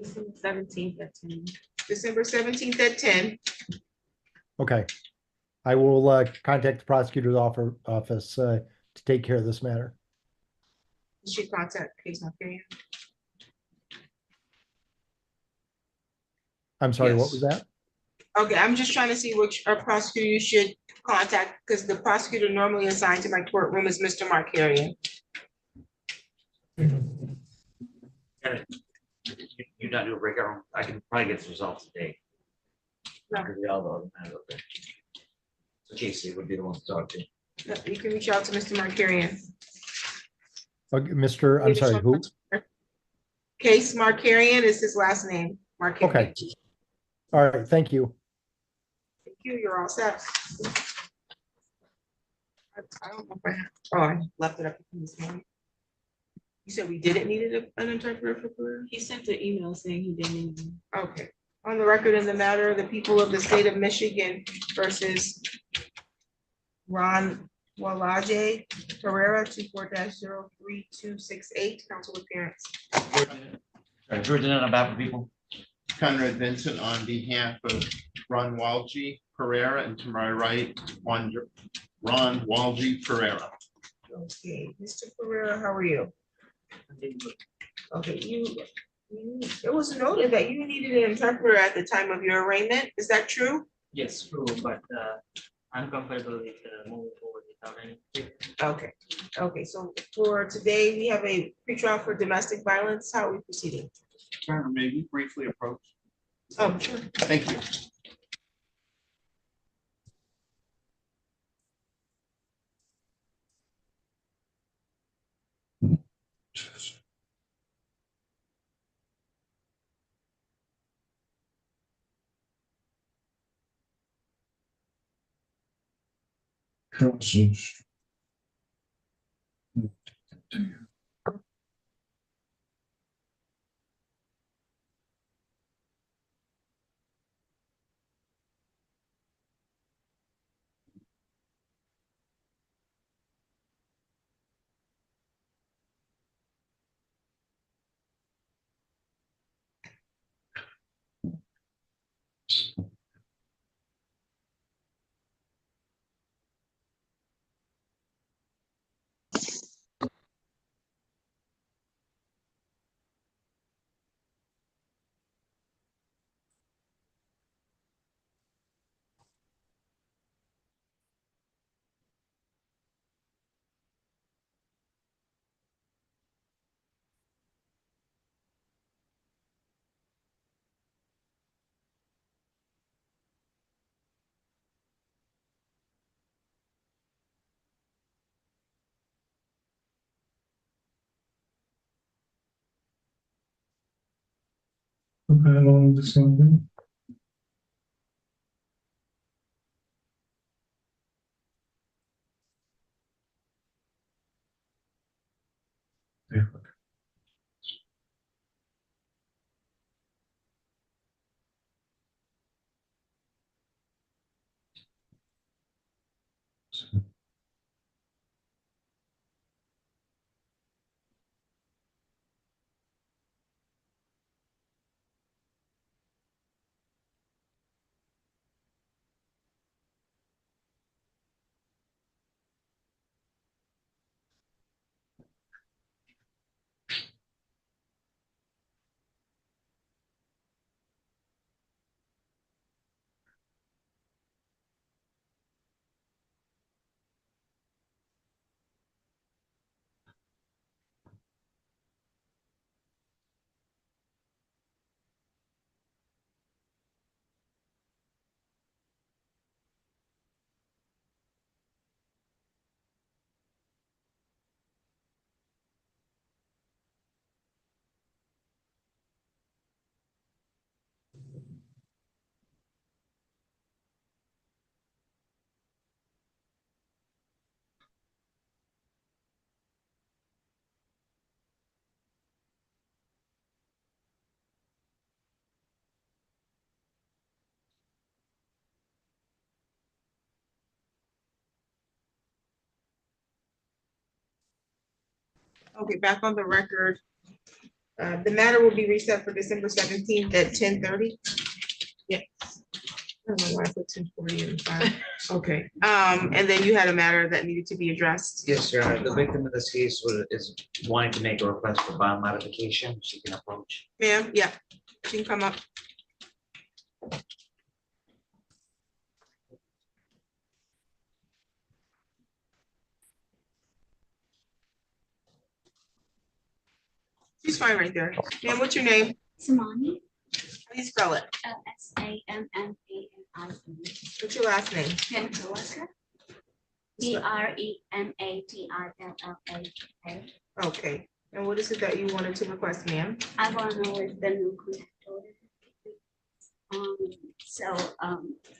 December 17th at 10. December 17th at 10. Okay. I will contact the prosecutor's office to take care of this matter. You should contact case Marquarian. I'm sorry, Yes. what was that? Okay, I'm just trying to see which prosecutor you should contact, because the prosecutor normally assigned to my courtroom is Mr. Markarian. You not do a breakout room, I can probably get the results today. No. Because we all know the matter of it. So Casey would be the one to talk to. You can reach out to Mr. Markarian. Okay, I'm sorry, who? Case Markarian is his last name. Markarian. Okay. All right, thank you. Thank you, you're all set. I don't know if I have, oh, I left it up this morning. You said we didn't need an interpreter for Peru? He sent an email saying he didn't even. Okay, on the record in the matter of the people of the state of Michigan versus Ron Walaje Pereira 24-03268, council appearance. Ferdinand on behalf of people. Conrad Vincent on behalf of Ron Walji Pereira, and to my right, Ron Walji Pereira. Okay, Mr. Pereira, how are you? Okay, it was noted that you needed an interpreter at the time of your arraignment. Is that true? Yes, true, but I'm comfortable with moving forward without any. Okay, so for today, we have a pretrial for domestic violence. How are we proceeding? Sir, may we briefly approach? Oh, sure. Thank you. How long is this gonna be? Okay, back on the record. The matter will be reset for December 17th at 10:30. Yes. I don't know why I put 10:40 in the file. Okay, and then you had a matter that needed to be addressed. Yes, Your Honor. The victim in this case is wanting to make a request for bond modification. She can approach. Ma'am, yeah, she can come up. She's fine right there. Ma'am, what's your name? Samani, How do you spell it? Sammani. What's your last name? Pentalaka. Breathalyzer. Okay, and what is it that you wanted to request, ma'am? I want to know if the new contact order.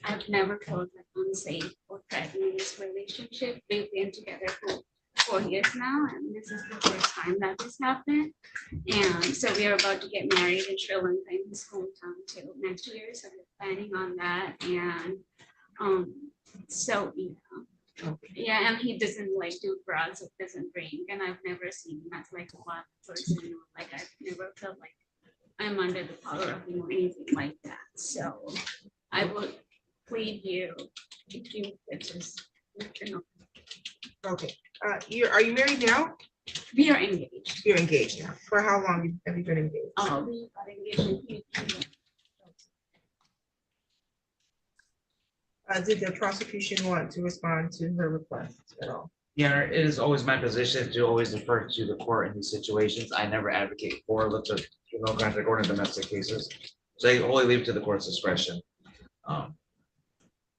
I've never felt like unsafe or threatened in this relationship. We've been together for 4 years now, and this is the first time that this happened. And so we are about to get married in Sri Lanka in his hometown too next year. So we're planning on that. And Yeah, and he doesn't like do drugs, or doesn't drink, and I've never seen him as like a bad person, or like I've never felt like I'm under the power of him or anything like that. So I would plead you if you could just, you know, Okay, are you married now? we are engaged. You're engaged now. For how long have you been engaged? We got engaged in Did the prosecution want to respond to her request at all? Yeah, it is always my position to always defer to the court in these situations. I never advocate for the no contact order in domestic cases. So I only leave to the court's discretion.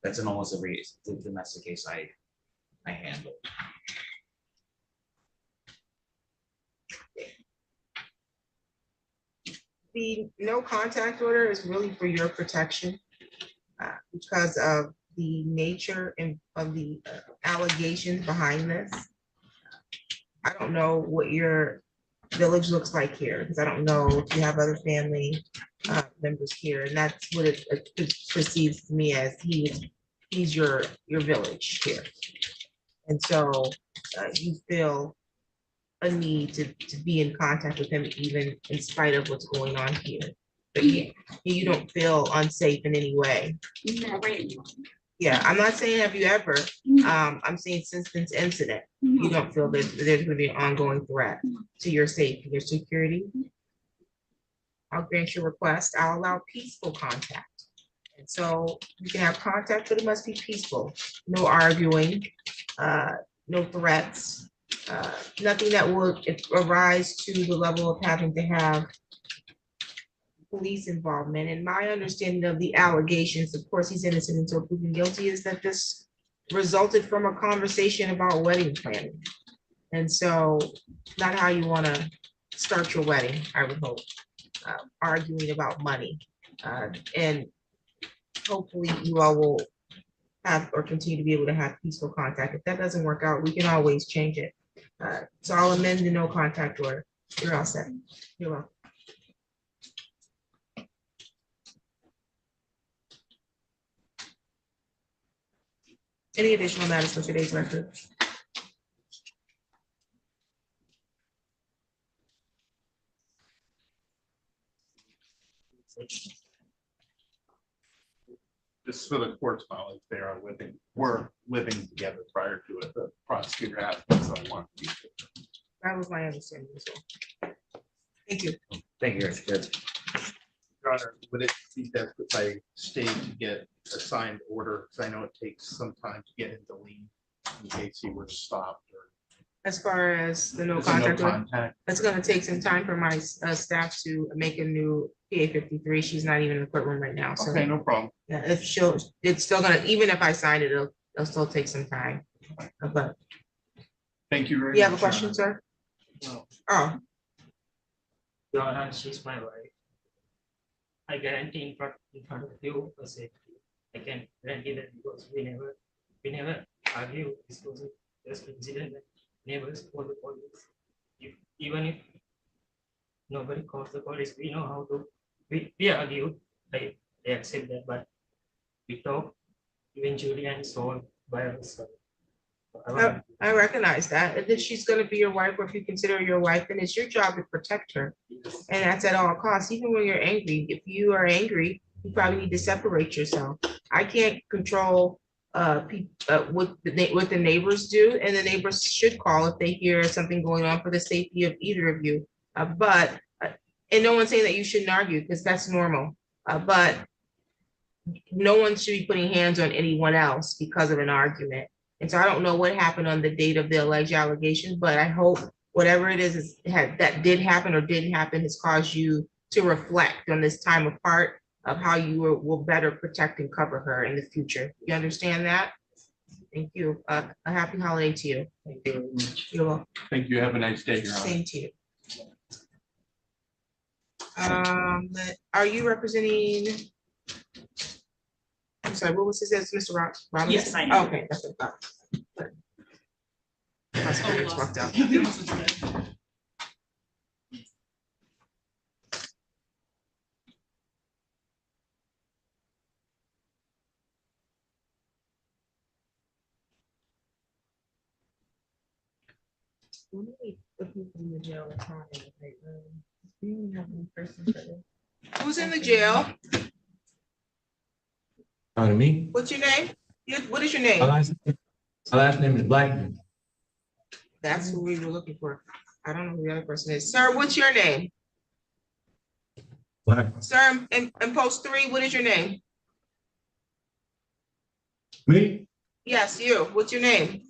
That's in almost every domestic case I handle. The no contact order is really for your protection because of the nature and of the allegations behind this. I don't know what your village looks like here, because I don't know if you have other family members here, and that's what it perceives to me as he's your village here. And so you feel a need to be in contact with him even in spite of what's going on here. But you don't feel unsafe in any way. never. Yeah, I'm not saying have you ever, I'm saying since this incident, you don't feel that there's gonna be an ongoing threat to your safety, your security. I'll grant your request. I'll allow peaceful contact. And so you can have contact, but it must be peaceful. No arguing, no threats, nothing that will arise to the level of having to have police involvement. And my understanding of the allegations, of course, he's innocent until proven guilty, is that this resulted from a conversation about wedding planning. And so not how you want to start your wedding, I would hope, arguing about money. And hopefully you all will have or continue to be able to have peaceful contact. If that doesn't work out, we can always change it. So I'll amend the no contact order. You're all set. You're welcome. Any additional matters for today's record? Just for the court's knowledge, we're living together prior to it. The prosecutor asked us, so I want to be. That was my understanding as well. Thank you. Thank you, good. Your Honor, would it be best if I stayed to get a signed order? Because I know it takes some time to get into lien in case he were stopped or. As far as the no Is there contact, order, contact? it's gonna take some time for my staff to make a new PA 53. She's not even in the courtroom right now, so. Okay, no problem. Yeah, if it's still gonna, even if I sign it, it'll still take some time. But Thank you very much. you have a question, sir? No, Oh, Your Honor, she's my wife. I guarantee in front of you for safety. I can guarantee that because we never argue. This was just incident that neighbors call the police. Even if nobody calls the police, we know how to. We argue. I accept that, but we talk eventually and solve by ourselves. I recognize that. And if she's gonna be your wife, or if you consider her your wife, then it's your job to protect her. And that's at all costs, even when you're angry. If you are angry, you probably need to separate yourself. I can't control what the neighbors do, and the neighbors should call if they hear something going on for the safety of either of you. And no one's saying that you shouldn't argue, because that's normal. But no one should be putting hands on anyone else because of an argument. And so I don't know what happened on the date of the alleged allegations, but I hope whatever it is that did happen or didn't happen has caused you to reflect on this time apart of how you will better protect and cover her in the future. You understand that? Thank you. A happy holiday to you. Thank you very much. You're welcome. Thank you. Have a nice day, Your Honor. Same to you. Are you representing? I'm sorry, what was his, that's Mr. Robinson? Yes, I am. Okay, that's what I thought. Prosecutor just walked out. Who's in the jail? Pardon me? What's your name? What is your My name? last name is Blackman. That's who we were looking for. I don't know who the other person is. Sir, what's your name? Blackman. Sir, in post 3, what is your name? Me? Yes, you. What's your name?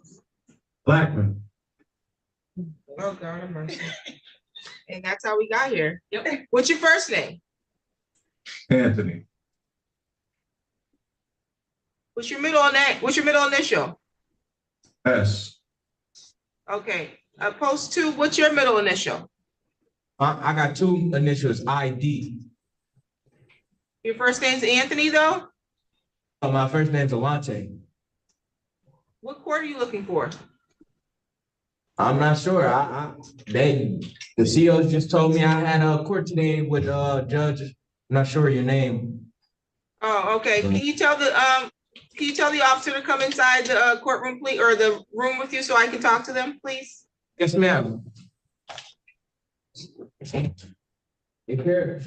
Blackman. Oh, God have mercy. And that's how we got here. Yep. What's your first name? Anthony. What's your middle name? What's your middle initial? S. Okay. Post 2, what's your middle initial? I got 2 initials, ID. Your first name's Anthony, though? My first name's Alante. What court are you looking for? I'm not sure. The COs just told me I had a court today with judge. I'm not sure your name. Oh, okay. Can you tell the officer to come inside the courtroom, please, or the room with you so I can talk to them, please? Yes, ma'am. Take care.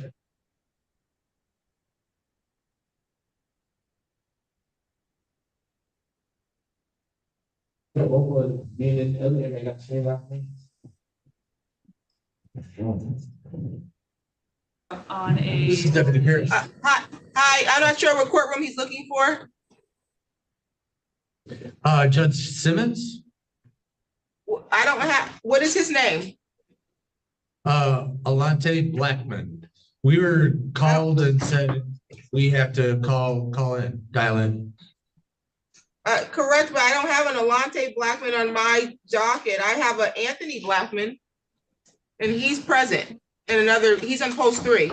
On a, This is Deputy Harris. Hi, I'm not sure what courtroom he's looking for. Judge Simmons, I don't have, what is his name? Alante Blackman. We were called and said we have to call in, dial in. Correct, but I don't have an Alante Blackman on my docket. I have an Anthony Blackman. And he's present in he's on post 3.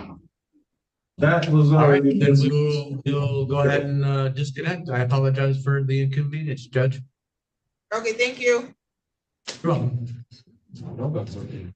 That was all right. Then we'll go ahead and disconnect. I apologize for the inconvenience, Judge. Okay, thank you. You're welcome. No, that's okay.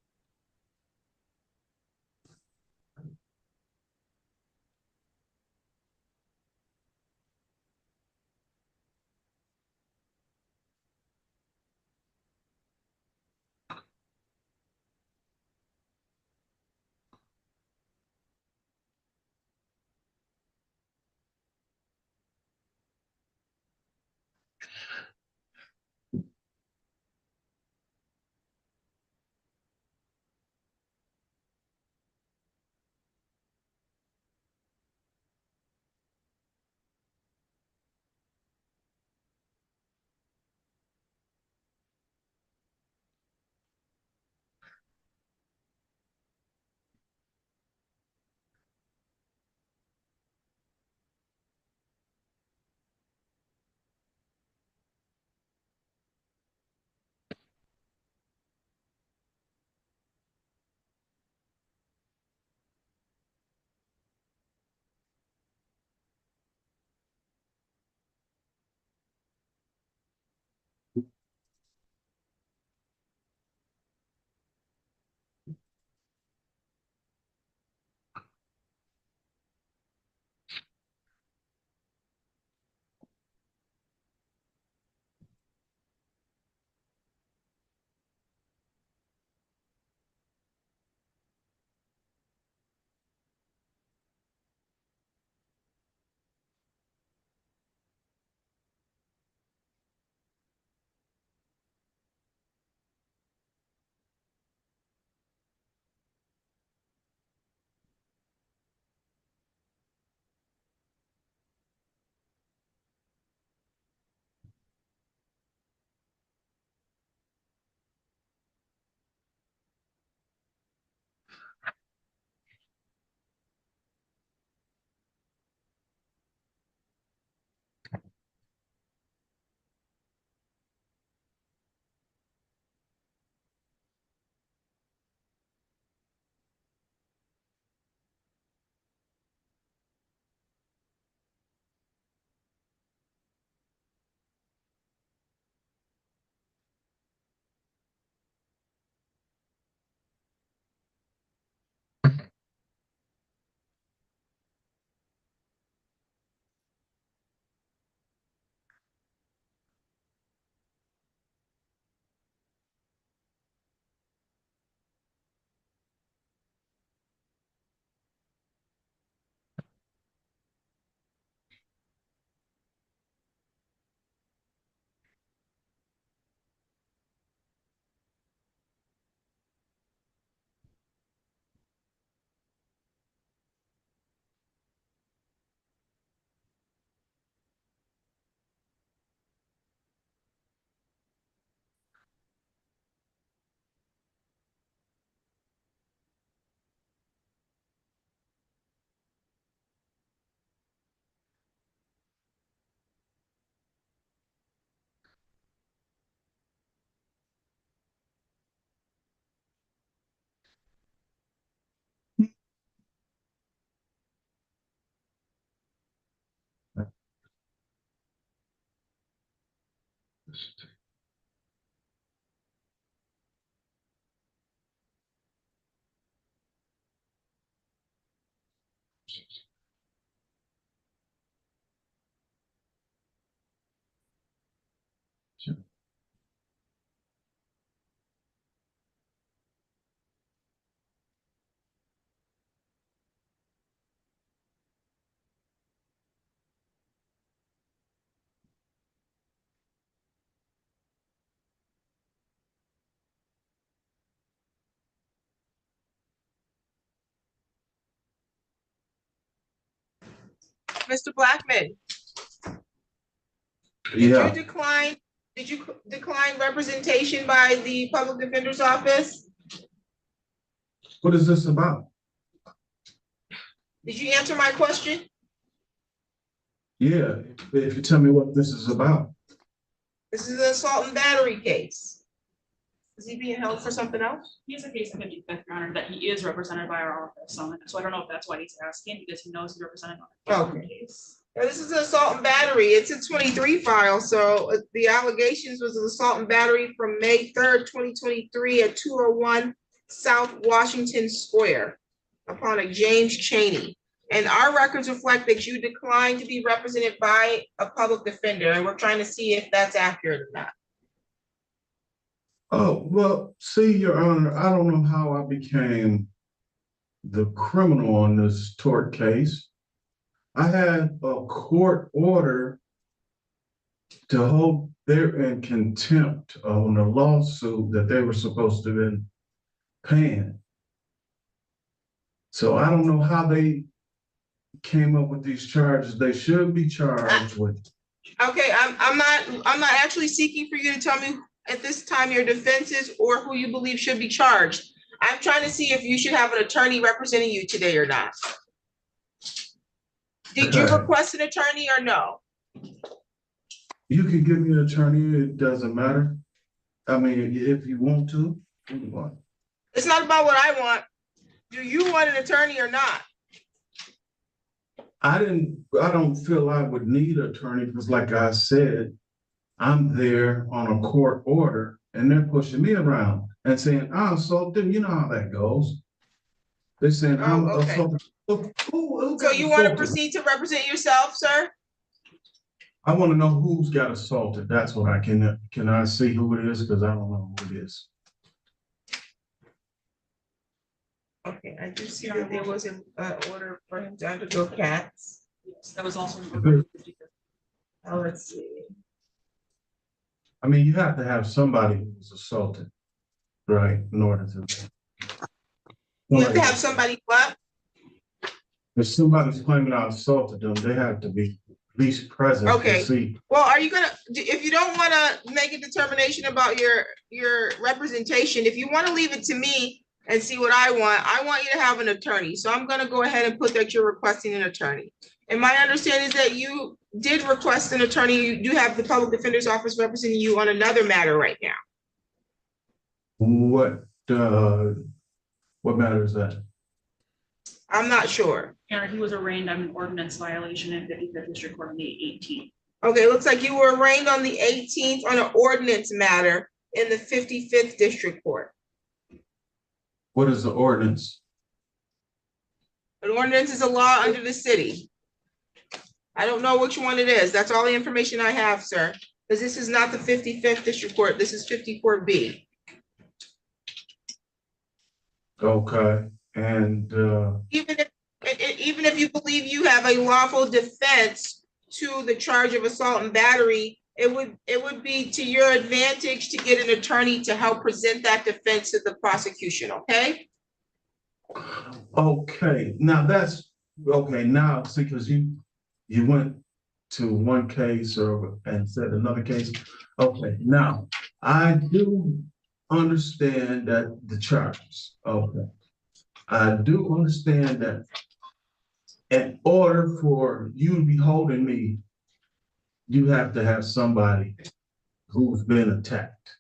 Mr. Blackman, did you Yeah, decline representation by the public defender's office? what is this about? Did you answer my question? Yeah, if you tell me what this is about. This is an assault and battery case. Is he being held for something else? He has a case in 55th, Your Honor, that he is represented by our office on it. So I don't know if that's why he's asking, because he knows he's represented on the case. Now, this is an assault and battery. It's a 23 file, so the allegations was an assault and battery from May 3rd, 2023 at 201 South Washington Square upon a James Chaney. And our records reflect that you declined to be represented by a public defender, and we're trying to see if that's accurate or not. Oh, well, see, Your Honor, I don't know how I became the criminal on this tort case. I had a court order to hold them in contempt on a lawsuit that they were supposed to have been paying. So I don't know how they came up with these charges. They should be charged with. Okay, I'm not actually seeking for you to tell me at this time your defenses or who you believe should be charged. I'm trying to see if you should have an attorney representing you today or not. Did you request an attorney or no? You can give me an attorney, it doesn't matter. I mean, if you want to, It's not about what I want. Do you want an attorney or not? I don't feel I would need an attorney because like I said, I'm there on a court order and they're pushing me around and saying, I assaulted them. You know how that goes. They're saying, I'm assaulted. So you want to proceed to represent yourself, sir? I want to know who's got assaulted. That's what I can I see who it is? Because I don't know who it is. Okay, I do see that there was an order for him to undergo cats. Yes, that was also. In Oh, let's see. I mean, you have to have somebody who was assaulted, right, in order to. You have to have somebody what? If somebody's claiming I assaulted them, they have to be at least present to see. Well, are you gonna, if you don't want to make a determination about your representation, if you want to leave it to me and see what I want you to have an attorney. So I'm gonna go ahead and put that you're requesting an attorney. And my understanding is that you did request an attorney. You do have the public defender's office representing you on another matter right now. What matter is that? I'm not sure. He was arraigned on an ordinance violation in 55th District Court on the 18th. Okay, looks like you were arraigned on the 18th on an ordinance matter in the 55th District Court. What is the ordinance? An ordinance is a law under the city. I don't know which one it is. That's all the information I have, sir. Because this is not the 55th District Court. This is 54B. Okay, and Even if you believe you have a lawful defense to the charge of assault and battery, it would be to your advantage to get an attorney to help present that defense to the prosecution, okay? okay, now that's okay. Now, see, because you went to one case and said another case. Okay, now I do understand that the charges. Okay, I do understand that in order for you to be holding me, you have to have somebody who's been attacked.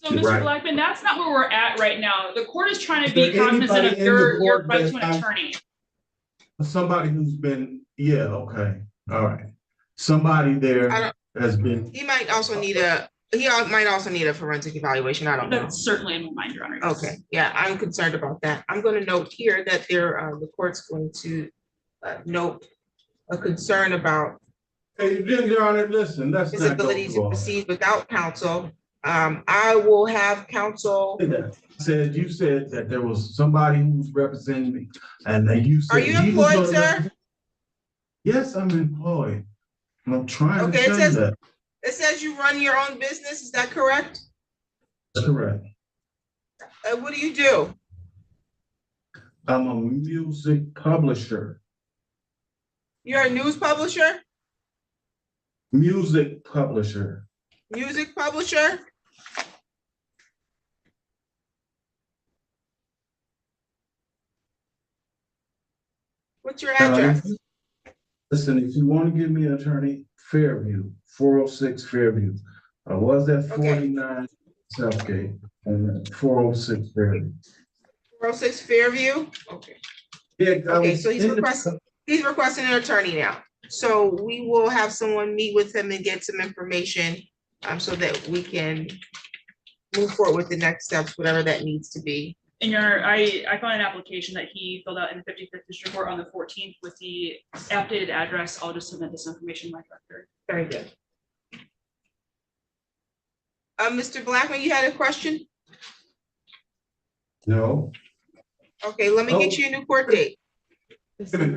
So, Mr. Right. Blackman, that's not where we're at right now. The court is trying to Is be there cognizant anybody of in the your court right to that an attorney. Somebody who's been, yeah, okay, all right. Somebody there has been. He might also need a He might also need a forensic evaluation. I don't know. That's certainly in my mind, Your Honor. yes. Okay, yeah, I'm concerned about that. I'm gonna note here that the court's going to note a concern about Hey, Your Honor, listen, let's his not go ability through to all that. proceed without counsel. I will have counsel. You said that there was somebody who's representing me, and then you said. Are you he was employed, gonna sir? represent- Yes, I'm employed. I'm trying to Okay, it tell you says, that. it says you run your own business, is that correct? That's correct. What do you do? I'm a music publisher. You're a news publisher, Music publisher. music publisher? What's your address? Listen, if you want to give me an attorney, Fairview, 406 Fairview. I was at Okay. 49 Southgate and 406 Fairview. 406 Fairview? Okay. Yeah, I Okay, was so he's in the- requesting an attorney now. So we will have someone meet with him and get some information so that we can move forward with the next steps, whatever that needs to be. And Your Honor, I found an application that he filled out in the 55th District Court on the 14th with the updated address. I'll just submit this information to my director. Very good. Mr. Blackman, you had a question? No. Okay, let me get you a new court date.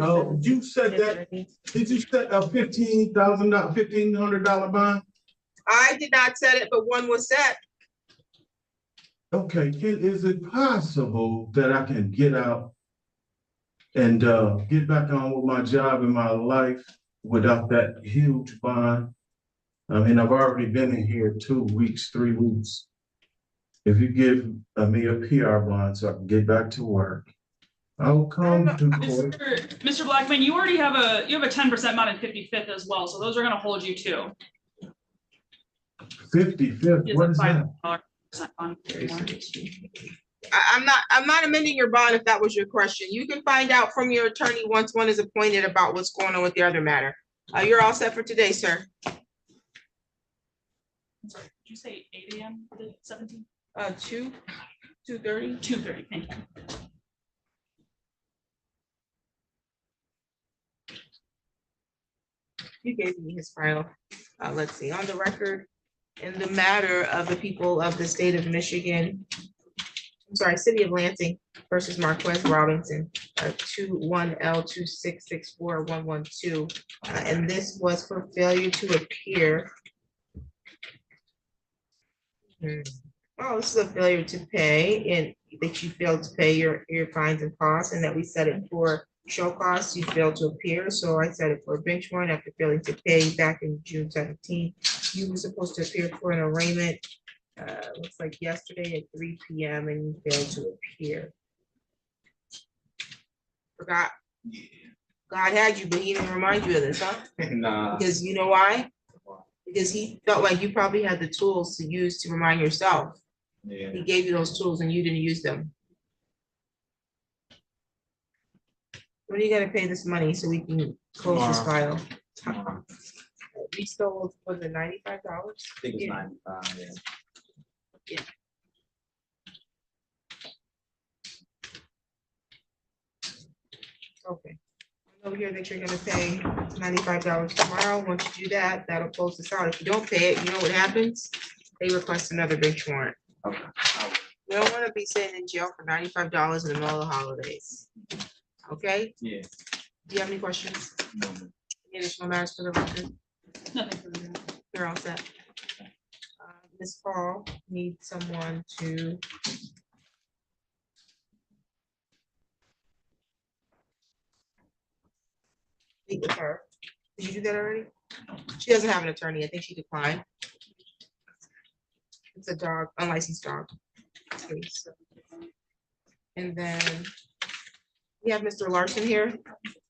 Oh, you said that, did you set a $15,000 bond? I did not set it, but one was set. Okay, is it possible that I can get out and get back on with my job and my life without that huge bond? I mean, I've already been in here 2 weeks, 3 weeks. If you give me a PR bond so I can get back to work, I'll come to court. Mr. Blackman, you already have a 10% bond in 55th as well, so those are gonna hold you too. 55th, what is that? I'm not amending your bond if that was your question. You can find out from your attorney once one is appointed about what's going on with the other matter. You're all set for today, sir. I'm sorry, did you say 8 AM, the 17th? 2:30? 2:30, thank you. You gave me his file. Let's see, on the record, in the matter of the people of the state of Michigan, I'm sorry, City of Lansing versus Marquez Robinson, 21L2664112. And this was for failure to appear. Oh, this is a failure to pay, and that you failed to pay your fines and costs, and that we set it for show costs, you failed to appear. So I set it for a bench warrant after failing to pay back in June 17th. You were supposed to appear for an arraignment, looks like yesterday at 3 PM, and you failed to appear. Forgot. God had you, but he didn't remind you of this, huh? Nah. Because you know why? Because he felt like you probably had the tools to use to remind yourself. Yeah. He gave you those tools and you didn't use them. When are you gonna pay this money so we can close this file? We stole, was it $95? I think it's 95, yeah. Yeah. Okay. Over here that you're gonna pay $95 tomorrow. Once you do that, that'll close this out. If you don't pay it, you know what happens? They request another bench warrant. Okay. We don't wanna be sitting in jail for $95 in the middle of the holidays. Okay? Yeah. Do you have any questions? Any additional matters for the record? Nothing for the. You're all set. Ms. Paul needs someone to. Meet with her. Did you do that already? She doesn't have an attorney. I think she declined. It's a dog, unlicensed dog. Case. And then we have Mr. Larson here.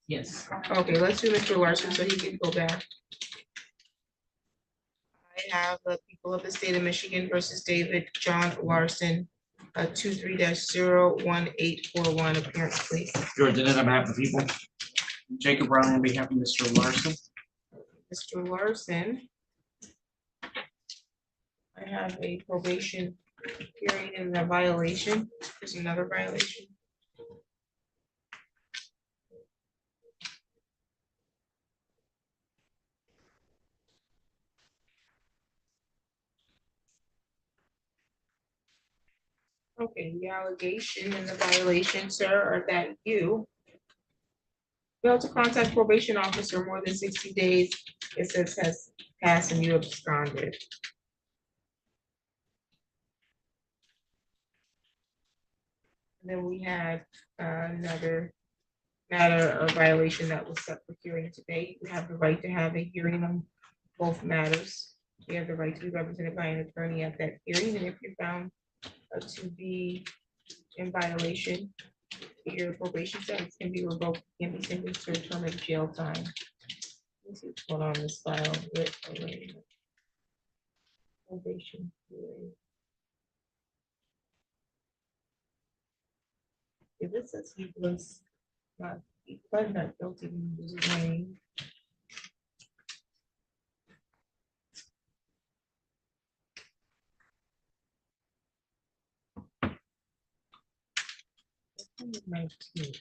Yes. Okay, let's do Mr. Larson so he can go back. I have the people of the state of Michigan versus David John Larson, 23-01841, appearance, please. George, and then I'm happy people. Jacob Brown on behalf of Mr. Larson. Mr. Larson. I have a probation hearing and a violation. There's another violation. Okay, the allegation and the violation, sir, are that you failed to contact probation officer more than 60 days. It says has passed and you absconded. And then we had another matter or violation that was set for hearing today. You have the right to have a hearing on both matters. You have the right to be represented by an attorney at that hearing, and if you're found to be in violation, your probation sentence can be revoked, can be sentenced to a term of jail time. Let's see what's going on in this file with probation hearing. If it says he was not, he pled not guilty, he was arraigned. September 19th.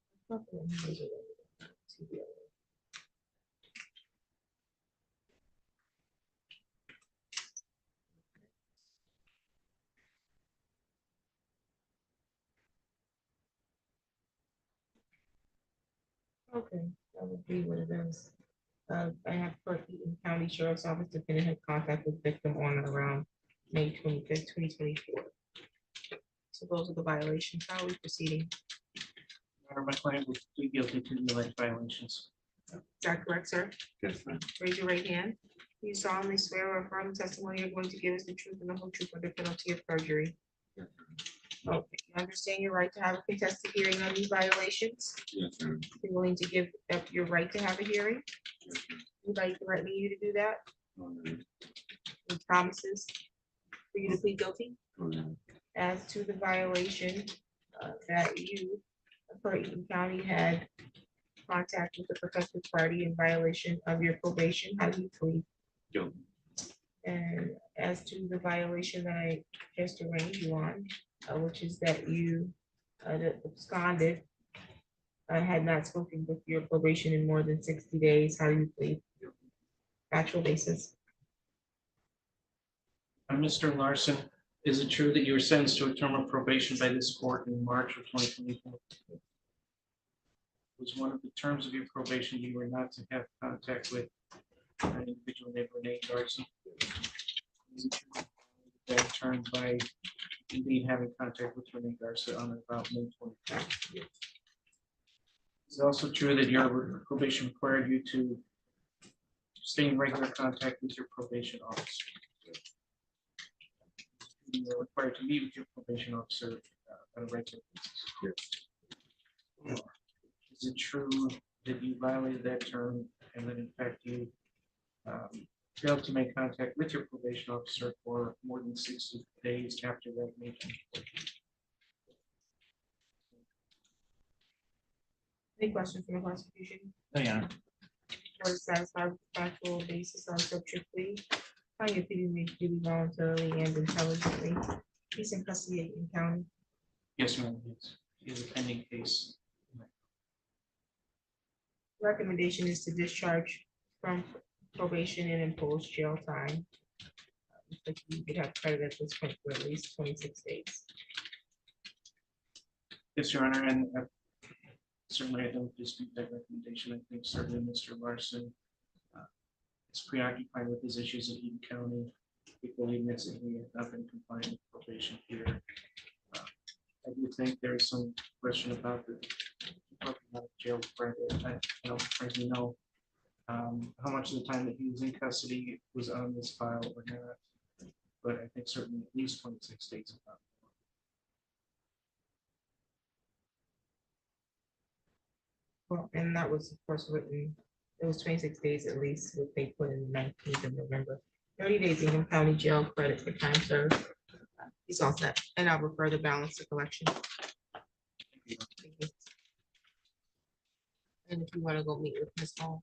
I thought that he was arraigned. Okay, that would be what it is. I have put the County Sheriff's Office defendant had contact with victim on or around May 25th, 2024. So those are the violations. How are we proceeding? My client will plead guilty to the alleged violations. Is that correct, sir? Yes, ma'am. Raise your right hand. Do you solemnly swear or affirm the testimony you're going to give us the truth and the whole truth under penalty of perjury? Okay, you understand your right to have a contested hearing on these violations? Yes, ma'am. You're willing to give up your right to have a hearing? Anybody threatening you to do that? Any promises for you to plead guilty? As to the violation that you, Eaton County, had contact with the protected party in violation of your probation, how do you plead? Guilty. And as to the violation that I just arraigned you on, which is that you absconded, had not spoken with your probation in more than 60 days, how do you plead? Factual basis. Mr. Larson, is it true that you were sentenced to a term of probation by this court in March of 2024? Was one of the terms of your probation you were not to have contact with an individual named Renee Garson? Is it true that term by indeed having contact with Renee Garza on or about May 25th? Is it also true that your probation required you to stay in regular contact with your probation officer? You are required to meet with your probation officer on a regular basis. Is it true that you violated that term and that in fact you failed to make contact with your probation officer for more than 60 days after that meeting? Any questions from the prosecution? No, Your Honor. Or satisfied with the factual basis on such your plea? How you pleading me duty voluntarily and intelligently? He's in custody at Eaton County. Yes, ma'am. It is a pending case. Recommendation is to discharge from probation and impose jail time. But you could have credit at this point for at least 26 days. Yes, Your Honor, and certainly I don't dispute that recommendation. I think certainly Mr. Larson is preoccupied with his issues in Eaton County. People he admits that he has not been compliant with probation here. I do think there is some question about the jail credit. I don't frankly know how much of the time that he was in custody was on this file or not, but I think certainly at least 26 days. Well, and that was of course written, it was 26 days at least, what they put in the 19th of November. 30 days in Eaton County jail credit for time served. He's all set, and I'll refer the balance to collection. Thank you. And if you want to go meet with Ms. Hall.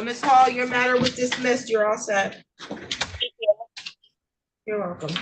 Ms. Hall, your matter was dismissed. You're all set. You're welcome.